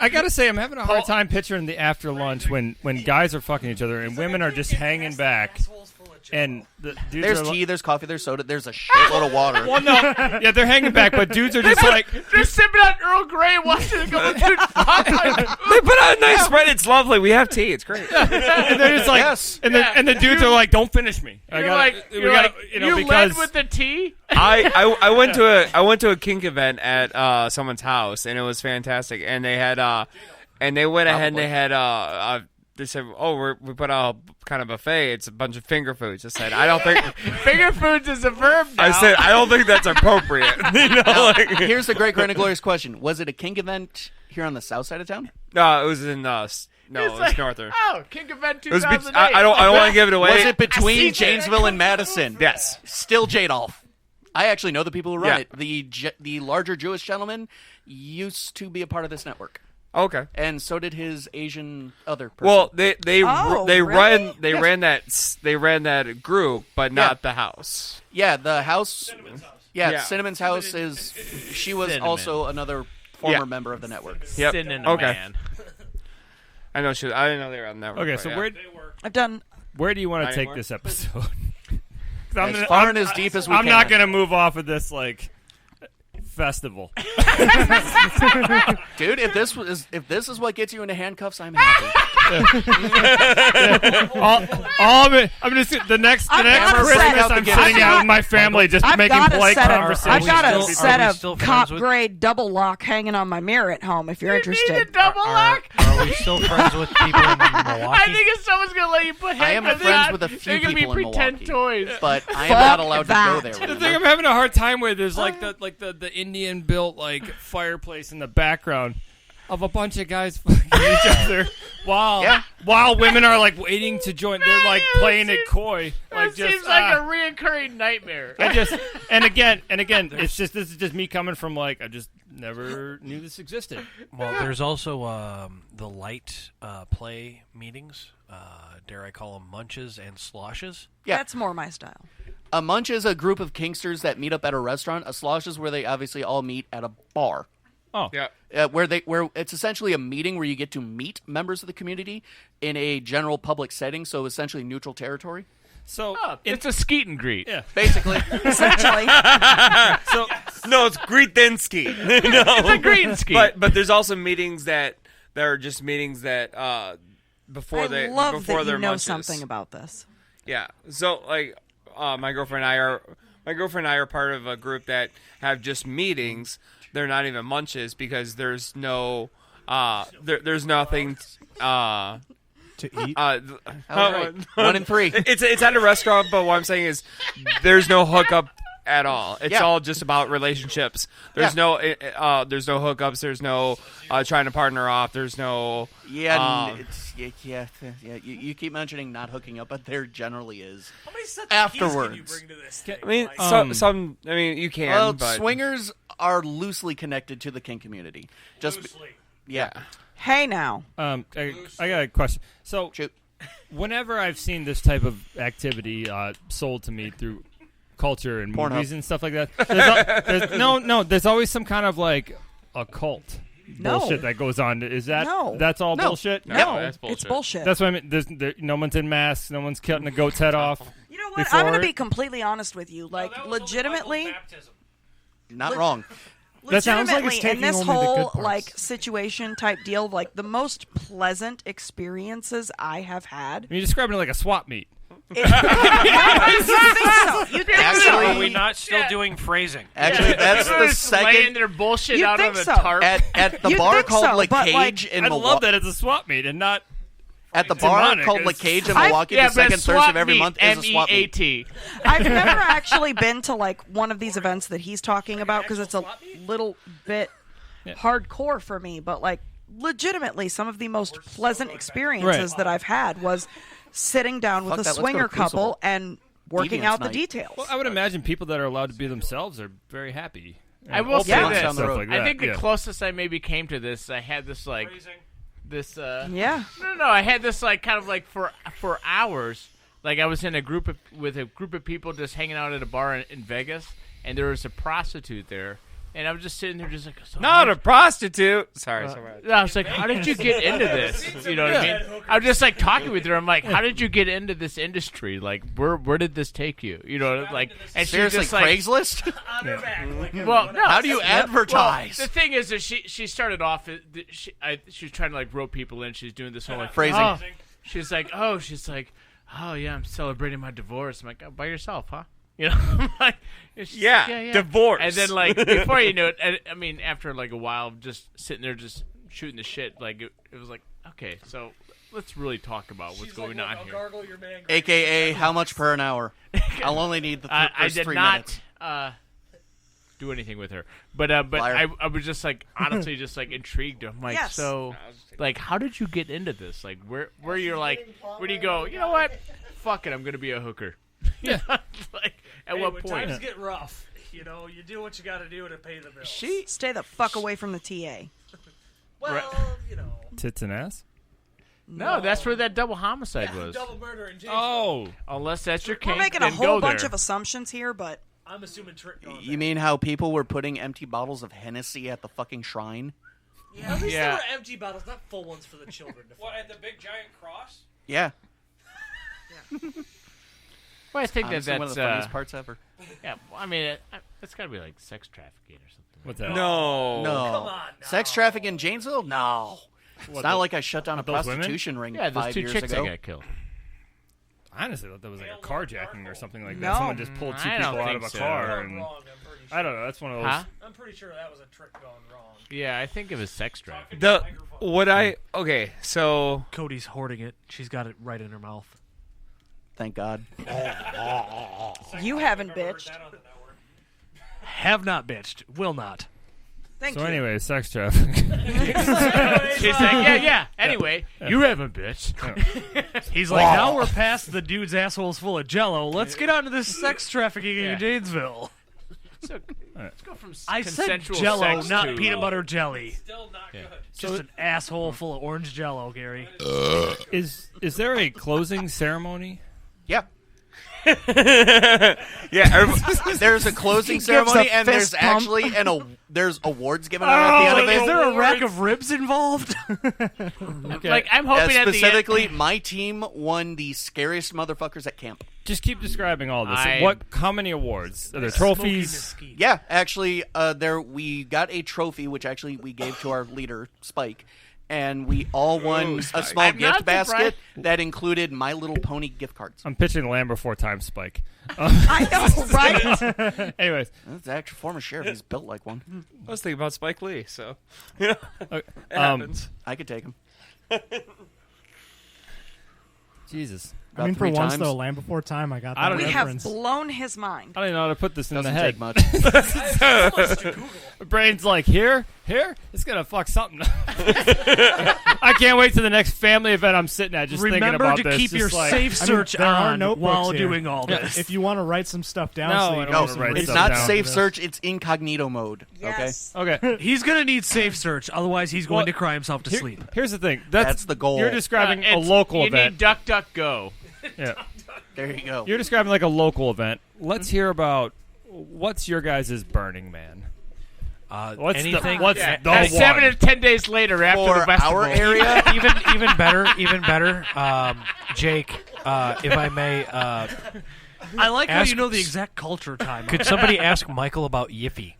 I gotta say, I'm having a hard time picturing the after lunch when guys are fucking each other and women are just hanging back. Assholes full of and the dudes There's are tea, there's coffee, there's soda, there's a shitload of water. Well, no, yeah, they're hanging back, but dudes are just like They're sipping on Earl Grey and watching it go. Dude, They put out a nice spread. It's lovely. We have tea. It's great. and they're just like, Yes. and the dudes are like, don't finish me. you're like, you because led with the tea. I went to a kink event at someone's house, and it was fantastic. And they had and they went ahead and they had they said, "Oh, we put out a kind of buffet. It's a bunch of finger foods." I said, "I don't think Finger foods is a verb now. I said I don't think that's appropriate." Here's the great, grand, and glorious question: was it a kink event here on the south side of town? No, it was in it was northern. Oh, Kink Event It was 2008. I don't want to give it away. Was it between Janesville and Madison? Yes. Still Jadolf. I actually know the people who run Yeah. it. The larger Jewish gentleman used to be a part of this network, Okay. and so did his Asian other person. Well, they really? ran that group, but not the house. yeah, the house. Yeah. Cinnamon's house is. She was Cinnamon. also another former Yeah. member of the network. Yep. Cinnamon Okay. Man. I know I didn't know they were on that. okay, so I've done. where do you want Not to take anymore? this episode? 'Cause I'm As gonna- far I'm- and as deep as we I'm can. not gonna move off of this like festival. Dude, if this is what gets you into handcuffs, I'm happy. I'm just the next gotta Christmas set- I'm sitting out with my family just I've making got a polite set of. conversation. I've got a still- set are we of still cop friends with- grade double lock hanging on my mirror at home. If you're You need interested. a double lock? Are we still friends with people in Milwaukee? I think if someone's gonna let you put I am handcuffs friends on, with a few they're gonna people be in pretend Milwaukee. toys. But I am Fuck not allowed to go that. there. The Remember? thing I'm having a hard time with is like the Indian built like fireplace in the background of a bunch of guys fucking each other while women are like waiting to join. They're like playing it coy. Like That just seems like a reoccurring nightmare. and again, it's just this is just me coming from like I just never knew this existed. Well, there's also the light play meetings. Dare I call them munches and sloshes? Yeah. That's more my style. A munch is a group of kinksters that meet up at a restaurant. A slosh is where they obviously all meet at a bar. Oh, Yeah. Where it's essentially a meeting where you get to meet members of the community in a general public setting, so essentially neutral territory. so It's a skeet and greet. yeah. Basically, Essentially. So No, it's greet then ski. No. It's a greet and skeet. But there's also meetings that are just meetings that before I they love before that their you know munches. something about this. Yeah. So like my girlfriend and I are part of a group that have just meetings. They're not even munches because there's no there's nothing To eat. all right. 1 in 3. It's at a restaurant, but what I'm saying is there's no hookup at all. It's Yeah. all just about relationships. There's no hookups. There's no trying to partner off. There's no You keep mentioning not hooking up, but there generally is. How many sets Afterwards. of keys can you bring to this I mean, thing? some. I mean, you can. Well, but swingers are loosely connected to the kink community. Just Loosely. yeah. Hey now. I got a question. So Shoot. whenever I've seen this type of activity sold to me through culture and Pornhub. movies and stuff like that, there's always some kind of like occult No. bullshit that goes on. Is that No. that's all No. bullshit? No, that's bullshit. It's bullshit. That's what I mean. No one's in masks. No one's cutting a goat's head off. You know what? Before I'm going to it- be completely honest with you. Like, legitimately, Not wrong. That sounds like it's legitimately, in taking this only the good whole parts. like situation type deal, like the most pleasant experiences I have had. You're describing it like a swap meet. You think so? You think Actually- Are so? we not still doing phrasing? Actually, that's They're the just laying second their bullshit You'd out on think the so. tarp. at the You'd bar think called so, La but, Cage like, in I Milwaukee. love that it's a swap meet and not. At the bar demonic. called La It's- Cage in I- Milwaukee, yeah, the but second swap Thursday of every meet, month is a swap meet. MEAT. I've never actually been to like one of these events that he's talking about because it's a little bit hardcore for me. But like, legitimately, some of the most pleasant experiences that I've had was sitting down with Fuck a that, let's go swinger to Crucible. couple and working Deviant's out the night. details. Well, I would imagine people that are allowed to be themselves are very happy. I And will say open this. and stuff like I that, think the yeah. closest I maybe came to this, I had this like this. Yeah. No, I had this like kind of like for hours. Like I was in a with a group of people just hanging out at a bar in Vegas, and there was a prostitute there And I was just sitting there, just like, so Not a prostitute. Sorry. I was like, how did you get into this? You know what I mean? I was just like talking with her. I'm like, how did you get into this industry? Like, where did this take you? You know, like, and she was Seriously, just like, Craigslist? well, no. How do you advertise? Well, the thing is that she started off. She was trying to like rope people in. She's doing this whole like Phrasing. She's like, oh yeah, I'm celebrating my divorce. I'm like, oh, by yourself, huh? You know, like, Yeah, divorce. And then like before you know it, I mean, after like a while of just sitting there, just shooting the shit, like it was like, okay, so let's really talk about what's going on here. AKA, how much per an hour? I'll only need the first 3 minutes. I did not do anything with her, but I was just like honestly just like intrigued. I'm like, Yes. so like, how did you get into this? Like, where you're like, where do you go? You know what? Fuck it, I'm gonna be a hooker. Yeah. Like, at what point? Times get rough. You know, you do what you got to do to pay the bills. Stay the fuck away from the TA. Well, you know. Tits and ass? No, that's where that double homicide was. Double murder in James. Oh. Unless that's your We're kink, making a then whole go bunch there. of assumptions here, but I'm assuming trick going You mean how people were putting empty bottles of Hennessy at the fucking shrine? Yeah, at least Yeah. there were empty bottles, not full ones for the children. What, at the big giant cross? Yeah. Well, I think Honestly, that's one of the funniest parts ever. Yeah, well, I mean, it's got to be like sex trafficking or something. What's that? No. No. Come on, no. Sex trafficking in Janesville? No. It's not like I shut down a those women? prostitution ring Yeah, those 5 two years chicks ago. that got killed. I honestly thought that was like a carjacking or something like No. that. Someone just pulled two I people don't out of a think so. car. Gone And wrong, I'm pretty sure. I don't know. That's one of those. Huh? I'm pretty sure that was a trick gone wrong. Yeah, I think it was sex trafficking. Okay, so Cody's hoarding it. She's got it right in her mouth. Thank God. you haven't bitched. Have not bitched. Will not. Thank So you. anyway, sex trafficking. She's like, yeah. Anyway, you haven't, bitch. He's like, now we're past the dude's asshole's full of Jello. Let's get on to this sex trafficking Yeah. in Janesville. So, let's go from I said consensual Jello, sex not to peanut butter jelly. Still not good. Just an asshole full of orange Jello, Gary. Is there a closing ceremony? Yeah. yeah, There's a closing gives ceremony, a and there's fist pump. actually there's awards given out at the end of it. Is there a rack of ribs involved? Like, I'm hoping at the end. Specifically, my team won the scariest motherfuckers at camp. Just keep describing all this. I- How many awards? Are there trophies? Yeah, actually, we got a trophy, which actually we gave to our leader, Spike, and we all won a small I'm not gift basket surprised. that included My Little Pony gift cards. I'm pitching Land Before Time, Spike. I know, right? Anyways, That's the actual former sheriff. He's built like one. I was thinking about Spike Lee, so it um, happens. I could take him. Jesus. I mean, for 3 once times. though, Land Before Time, I got that I don't We reference. have blown his mind. I don't even know how to put this in Doesn't the take head. much. Brain's like, here, it's gonna fuck something. I can't wait to the next family event I'm sitting at just thinking Remember about to this. keep your just like, safe search there are on notebooks while here. doing all this. If you want to write some stuff down, No, so I you don't can No, wanna some write written it's stuff not down. safe search. It's incognito mode. Yes. Okay. He's going to need safe search, otherwise he's going Well, to cry himself to sleep. Here's the thing. That's the goal. You're describing a It's- local you event. need Duck, Duck, Go. Yeah. There you go. You're describing like a local event. Let's hear about what's your guys' Burning Man. What's anything- What's Yeah. the And 7 one? or 10 days later after For the festival. our area, even better. Jake, if I may, I like how ask- you know the exact culture time. Could somebody ask Michael about Yiffy?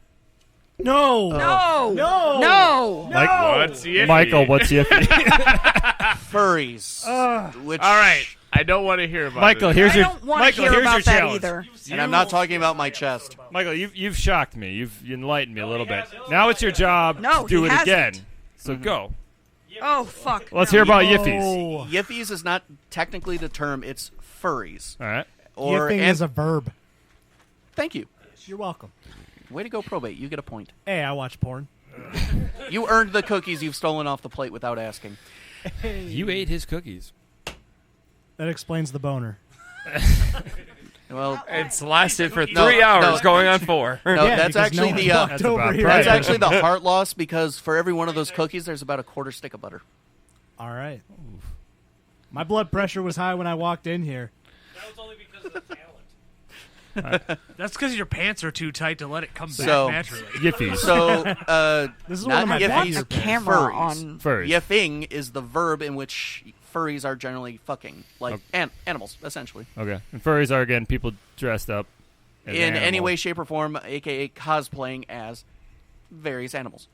No. No. No. No. What's Yiffy? Michael, what's Yiffy? furries. Which, All right. I don't want to hear about Michael, it. here's I your don't want to Michael, hear here's your about that challenge. either. and I'm not talking about my chest. Michael, you've shocked me. You've enlightened me a little bit. Now it's your job No, to do he it hasn't. again. So go. Oh, fuck. Let's no. hear about Yiffies. Yiffies is not technically the term. It's furries. All right. Or Yiffing and- is a verb. Thank you. You're welcome. Way to go, probate. You get a point. Hey, I watch porn. You earned the cookies you've stolen off the plate without asking. You ate his cookies. That explains the boner. Well, It's lasted for 3 No, hours, no. going on 4. no, Yeah, that's because actually no the one walked That's over about here. right. that's actually the heart loss because for every one of those cookies, there's about a quarter stick of butter. All right. My blood pressure was high when I walked in here. That was only because of the talent. That's because your pants are too tight to let it come So- back naturally. Yiffies. So, This is not one of my yiffing, favorite a camera furries. on. Furries. Yiffing is the verb in which furries are generally fucking, like animals, essentially. Okay. And furries are, again, people dressed up as In any animals. way, shape, or form, aka cosplaying as various animals.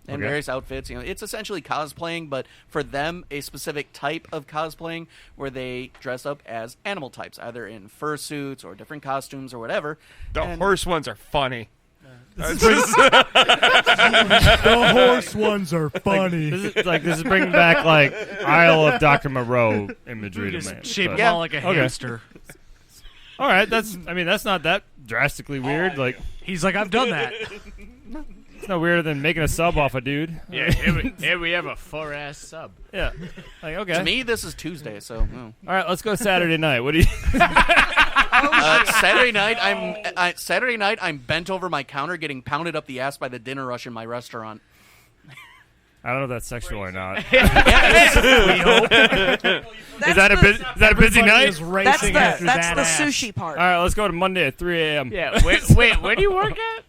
And Okay. various outfits. It's essentially cosplaying, but for them, a specific type of cosplaying where they dress up as animal types, either in fursuits or different costumes or whatever. The And- horse ones are funny. The horse ones are funny. This is bringing back like Isle of Dr. Moreau imagery to Just me. shape but- them all like a Okay. hamster. All right, that's not that drastically weird. Like, He's like, I've done that. it's no weirder than making a sub off a dude. Yeah, here we have a 4-ass sub. Yeah. Like, okay. To me, this is Tuesday, so. All right, let's go Saturday night. What do you? Saturday night, I'm bent over my counter getting pounded up the ass by the dinner rush in my restaurant. I don't know if that's sexual or not. That's Is that a busy Everybody night? is All That's racing the after that's that the ass. sushi part. right, let's go to Monday at 3 a.m. Yeah, wait, where do you work at?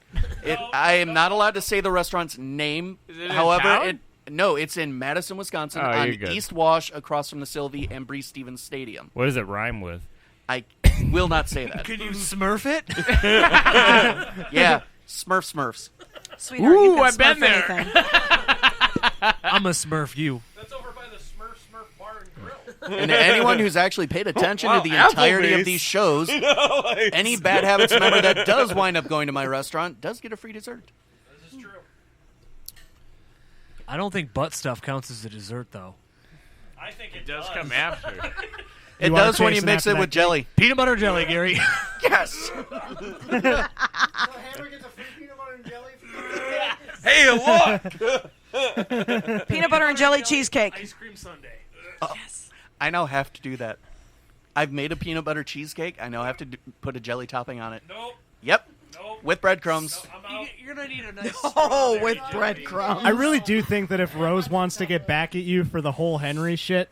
I am not allowed to say the restaurant's name. Is it in However, town? no, it's in Madison, Wisconsin, Oh, on you're good. East Wash, across from the Sylvie and Bree Stevens Stadium. What does it rhyme with? I will not say that. Can you smurf it? Yeah, Smurfs. Sweetheart, you Ooh, can I've been smurf there. anything. I'm a smurf you. That's over by the Smurf Bar and Grill. And anyone who's actually paid attention Wow, to the entirety Applebee's. of these shows, any Bad Habits member that does wind up going to my restaurant does get a free dessert. This is true. I don't think butt stuff counts as a dessert, though. I think It does come after. It You are does when you chasing mix after it that with jelly. Peanut butter jelly, Gary. Yes. Hey, look! Peanut butter and jelly cheesecake. Ice cream sundae. I now have to do that. I've made a peanut butter cheesecake. I now have to put a jelly topping on it. Nope. Yep. Nope. With breadcrumbs. I'm out. You're gonna need a nice. Oh, with breadcrumbs. I really do think that if Rose wants to get back at you for the whole Henry shit,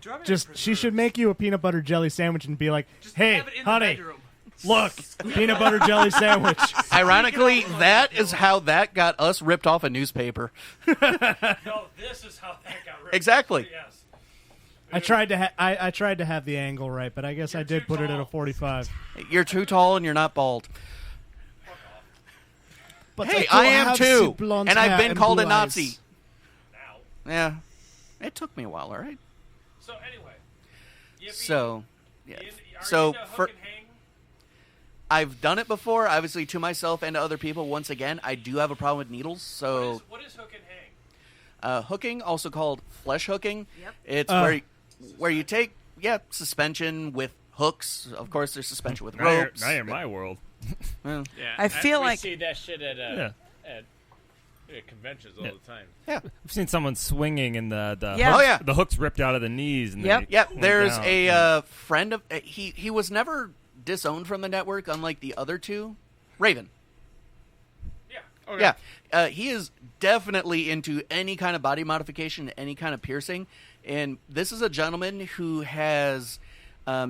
she should make you a peanut butter jelly sandwich and be like, "Hey, Have it in the honey, bedroom. look, peanut butter jelly sandwich." Ironically, that is how that got us ripped off a newspaper. No, this is how that got ripped. Exactly. Yes. I tried to I tried to have the angle right, but I guess I did put it at a 45. You're too tall and you're not bald. But Hey, don't I am have too. blonde And I've hair been and called a blue Nazi. eyes. Now. Yeah. It took me a while, all right? So anyway. Yippee. So, yeah. Are So, you into for, hook and hang? I've done it before, obviously to myself and to other people. Once again, I do have a problem with needles, so What is hook and hang? hooking, also called flesh hooking. Yep. It's where you take suspension with hooks. Of course, there's suspension with Now you're, ropes. now you're in my world. Well, Yeah, I feel we like- see that shit at Yeah. conventions all the time. I've seen someone swinging and the Yeah. Oh, yeah. the hooks ripped out of the knees. And Yep. they Yep, went there's down. a friend of he was never disowned from the network, unlike the other two. Raven. Yeah. Okay. Yeah, he is definitely into any kind of body modification, any kind of piercing, and this is a gentleman who has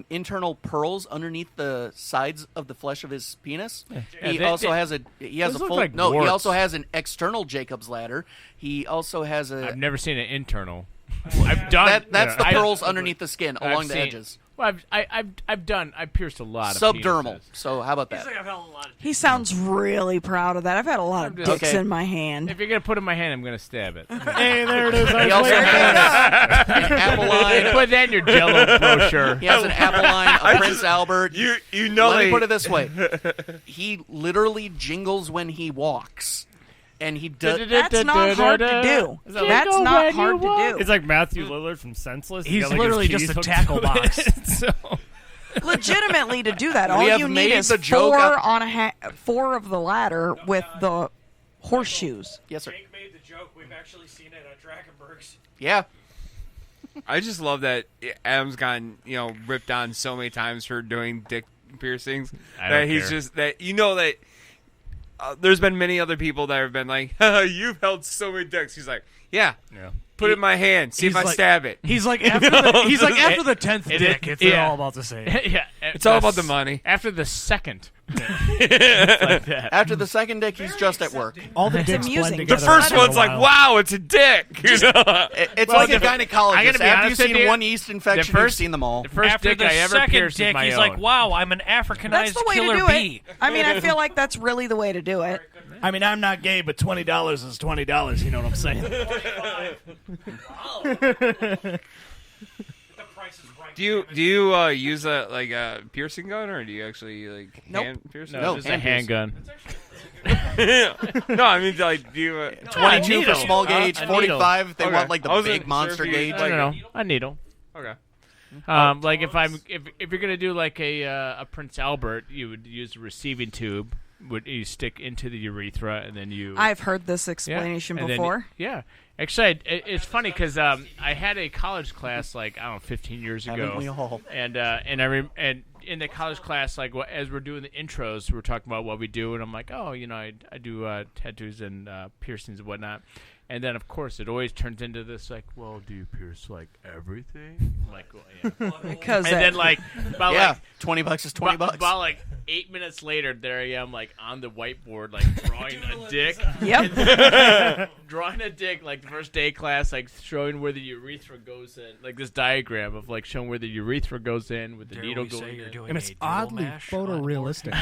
internal pearls underneath the sides of the flesh of his penis. He Yeah, also they- has a those look full like no. He warts. also has an external Jacob's ladder. He also has a I've never seen an internal. I've done. that's the I've- pearls underneath the skin I've along the seen- edges. Well, I've pierced a lot of Subdermal. penises. So how about that? I've held a lot of. He sounds really proud of that. I've had a lot of dicks Okay. in my hand. If you're gonna put it in my hand, I'm gonna stab it. Hey, there it is. He also has an apple line. Put that in your Jello brochure. He has an apple line, a Prince Albert. You know Let me they- put it this way: he literally jingles when he walks, and he does. That's not hard to do. That's not hard to do. It's like Matthew Lillard from Senseless. He's got, like, literally his just keys a hooked tackle to it. box. So- Legitimately, to do that, all We have you made need is the joke four up- on a four of the ladder with the horseshoes. Yes, sir. Jake made the joke. We've actually seen it at Drakenberg's. Yeah. I just love that Adam's gotten ripped on so many times for doing dick piercings I that don't he's care. just that that there's been many other people that have been like, you've held so many dicks. He's like, yeah, Yeah. Put it in my hand. See if I like- stab it. He's like after the 10th dick, it's all about the same. Yeah, It's all about the money. After the second, like that. After the second dick, he's just at work. All the dicks amusing. blend The together. The first after a one's like, while. wow, it's a dick. It's Well, like a I gynecologist. gotta be After honest you've with seen you, one yeast infection, you've seen them all. The first After dick the I ever second pierced dick, is my he's own. like, wow, I'm an That's Africanized the way to killer do bee. it. I mean, I feel like that's really the way to do it. I mean, I'm not gay, but $20 is $20. You know what I'm saying? Do you use a piercing gun, or do you actually hand pierce? No, it's just a handgun. No, I mean like do you 22 for small gauge, a 45. They Okay. want like the I wasn't big sure monster if you- gauge. No, a needle. Okay. Like if you're gonna do like a Prince Albert, you would use a receiving tube. Would you stick into the urethra and then you? I've heard this explanation and then- before. yeah, actually, it's funny because I had a college class like I don't know 15 years ago, Haven't we all? and and in the college class, like as we're doing the intros, we're talking about what we do, and I'm like, oh, I do tattoos and piercings and whatnot. And then, of course, it always turns into this, like, well, do you pierce, like, everything? I'm like, well, yeah. Because And then, like, about, Yeah, like, $20 is $20. about, like, 8 minutes later, there I am, like, on the whiteboard, like, drawing a dick. Yep. Drawing a dick, like, the first day of class, like, showing where the urethra goes in. Like, this diagram of, like, showing where the urethra goes in, with the needle going in. And it's oddly photorealistic.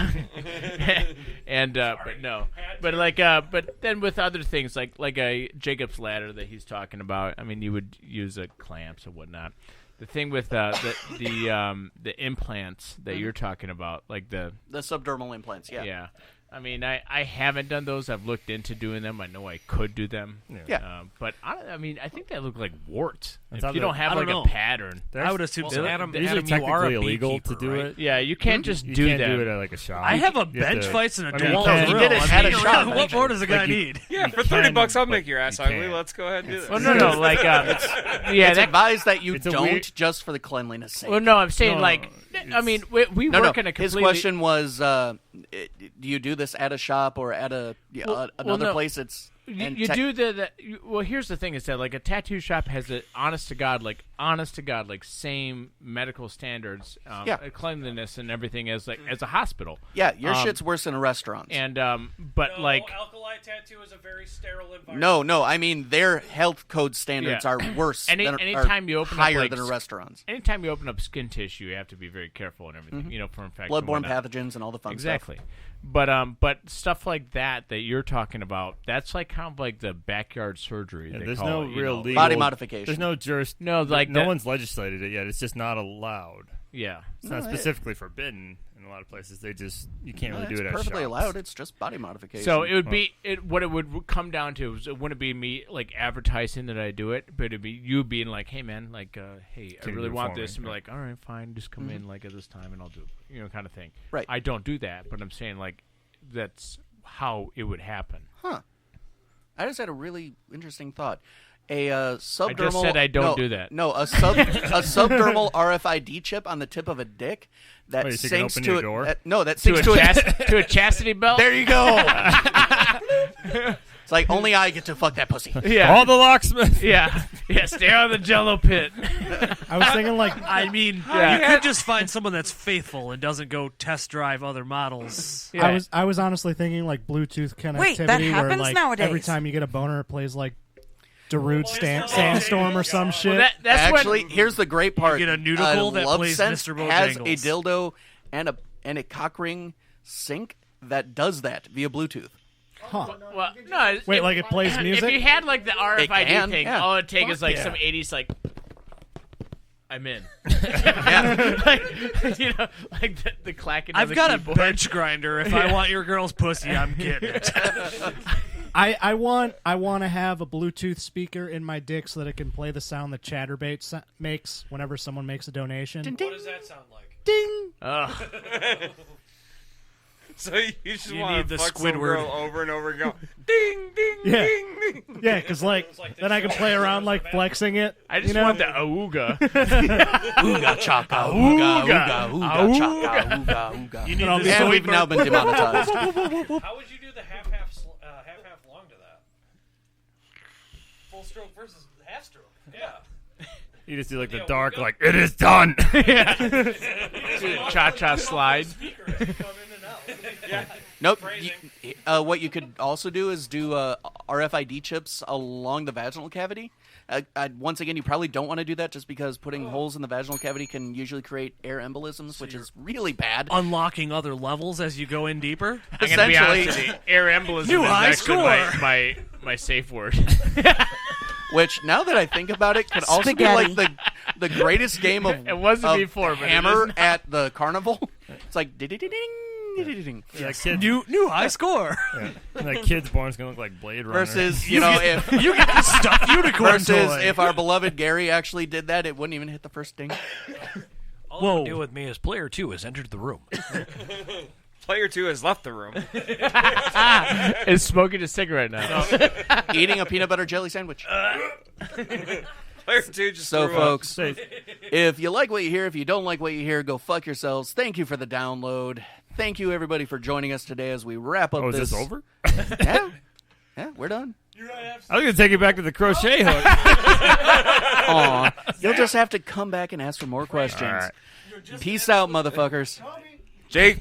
And but no, but like but then with other things like a Jacob's ladder that he's talking about, I mean you would use clamps or whatnot. The thing with the implants that you're talking about, like the subdermal implants, yeah. I mean, I haven't done those. I've looked into doing them. I know I could do them. Yeah. But I mean, I think they look like warts. That's If how you they- don't have I don't like know. a pattern. I would assume so. Adam, These Adam, are you are a technically illegal to beekeeper, do right? it. Yeah, you can't just You do can't that. do it at like a shop. I have a You have bench to- fights and a I mean, you dual can- He did it drill. at a I mean, shop, What more does a guy need? Yeah, for can, $30, I'll but make your ass you ugly. can't. Let's go ahead and do this. Well, no, like yeah, It's that, advised that you it's a don't weird- just for the cleanliness sake. well, no, I'm saying No, like, I mean, we no, work in a his completely. question was, do you do this at a shop or at another no. place? It's You do well. Here's the thing: is that like a tattoo shop has a honest to god, like same medical standards, cleanliness and everything as a hospital. Yeah, your shit's worse than a restaurant. And but like alkali tattoo is a very sterile environment. No, I mean their health code standards Yeah. are worse. Anytime you open up, higher like, than a restaurant's. anytime you open up skin tissue, you have to be very careful and everything. You know, for infection, and Bloodborne whatnot. pathogens and all the fun Exactly. stuff. But stuff like that you're talking about, that's like kind of like the backyard surgery. Yeah, they there's call no it, you real know. legal Body modification. There's no juris. No, like no that- one's legislated it yet. It's just not allowed. Yeah. It's not specifically forbidden in a lot of places. They just you can't really do It's it at perfectly shops. allowed. It's just body modification. So it would be what it would come down to is it wouldn't be me like advertising that I do it, but it'd be you being like, hey man, like hey, I Can you really do it want for this, me? and be like, all right, fine, just come in like at this time and I'll do it, kind of thing. Right. I don't do that, but I'm saying like that's how it would happen. I just had a really interesting thought. A subdermal. I just said I don't no, do that. No, a subdermal RFID chip on the tip of a dick that Oh, you think it can syncs open to your it. door? That To syncs a, to it. to a chastity belt. There you go. It's like only I get to fuck that pussy. Yeah. All the locksmith. Yeah. Stay out of the Jello pit. I was thinking like I mean, Yeah. you could just find someone that's faithful and doesn't go test drive other models. Yeah. I was honestly thinking like Bluetooth connectivity Wait, that where happens like nowadays. every time you get a boner it plays like Darude Sandstorm or some shit. Well, that's Actually, when, here's the great part. get a nudicle that Love plays Sense Mr. has a Bojangles. dildo and a cock ring sync that does that via Bluetooth. well, no. Wait, like it plays music? If you had like the RFID can, thing, yeah. all it'd take is like yeah. some 80s like. I'm in. Yeah. like, like the clacking. I've of the got keyboard. a bench grinder. If I want your girl's pussy, I'm getting it. I want to have a Bluetooth speaker in my dick so that it can play the sound that Chatterbait makes whenever someone makes a donation. What does that sound like? Ding. Ugh. So you just You want need to the fuck some Squidward. girl over and over and go, ding, ding, Yeah. ding, ding. Yeah, because like then I can play around like flexing it. I just you know? want the auga. Ooga chaka, ooga, ooga, ooga chaka, ooga, ooga. You need know, the And so we've now been demonetized. How would you do the half long to that? Full stroke versus half stroke. You just do like the dark, like it is done. Cha-cha slide. Nope. What you could also do is do RFID chips along the vaginal cavity. Once again, you probably don't want to do that just because putting holes in the vaginal cavity can usually create air embolisms, which is really bad. Unlocking other levels as you go in deeper. I'm gonna be honest with you, air embolism New is high actually score. my safe word. Which, now that I think about it, could also Spaghetti. be like the greatest game of It wasn't of before, but it hammer is now. at the carnival. It's like ding-ding-ding-ding. Yeah, kid, New high score. that kid's born's gonna look like Blade Runner. Versus, if You get the stuffed unicorn versus toy. if our beloved Gary actually did that, it wouldn't even hit the first ding. All you can do with me is player 2 has entered the room. Player 2 has left the room. Is smoking a cigarette now. Eating a peanut butter jelly sandwich. Player 2 just So, threw up. folks, if you like what you hear, if you don't like what you hear, go fuck yourselves. Thank you for the download. Thank you, everybody, for joining us today as we wrap up is this. this over? Yeah, we're done. I was gonna take you back to the crochet hook. Aw, you'll just have to come back and ask for more questions. All right. Peace out, motherfuckers. Jake.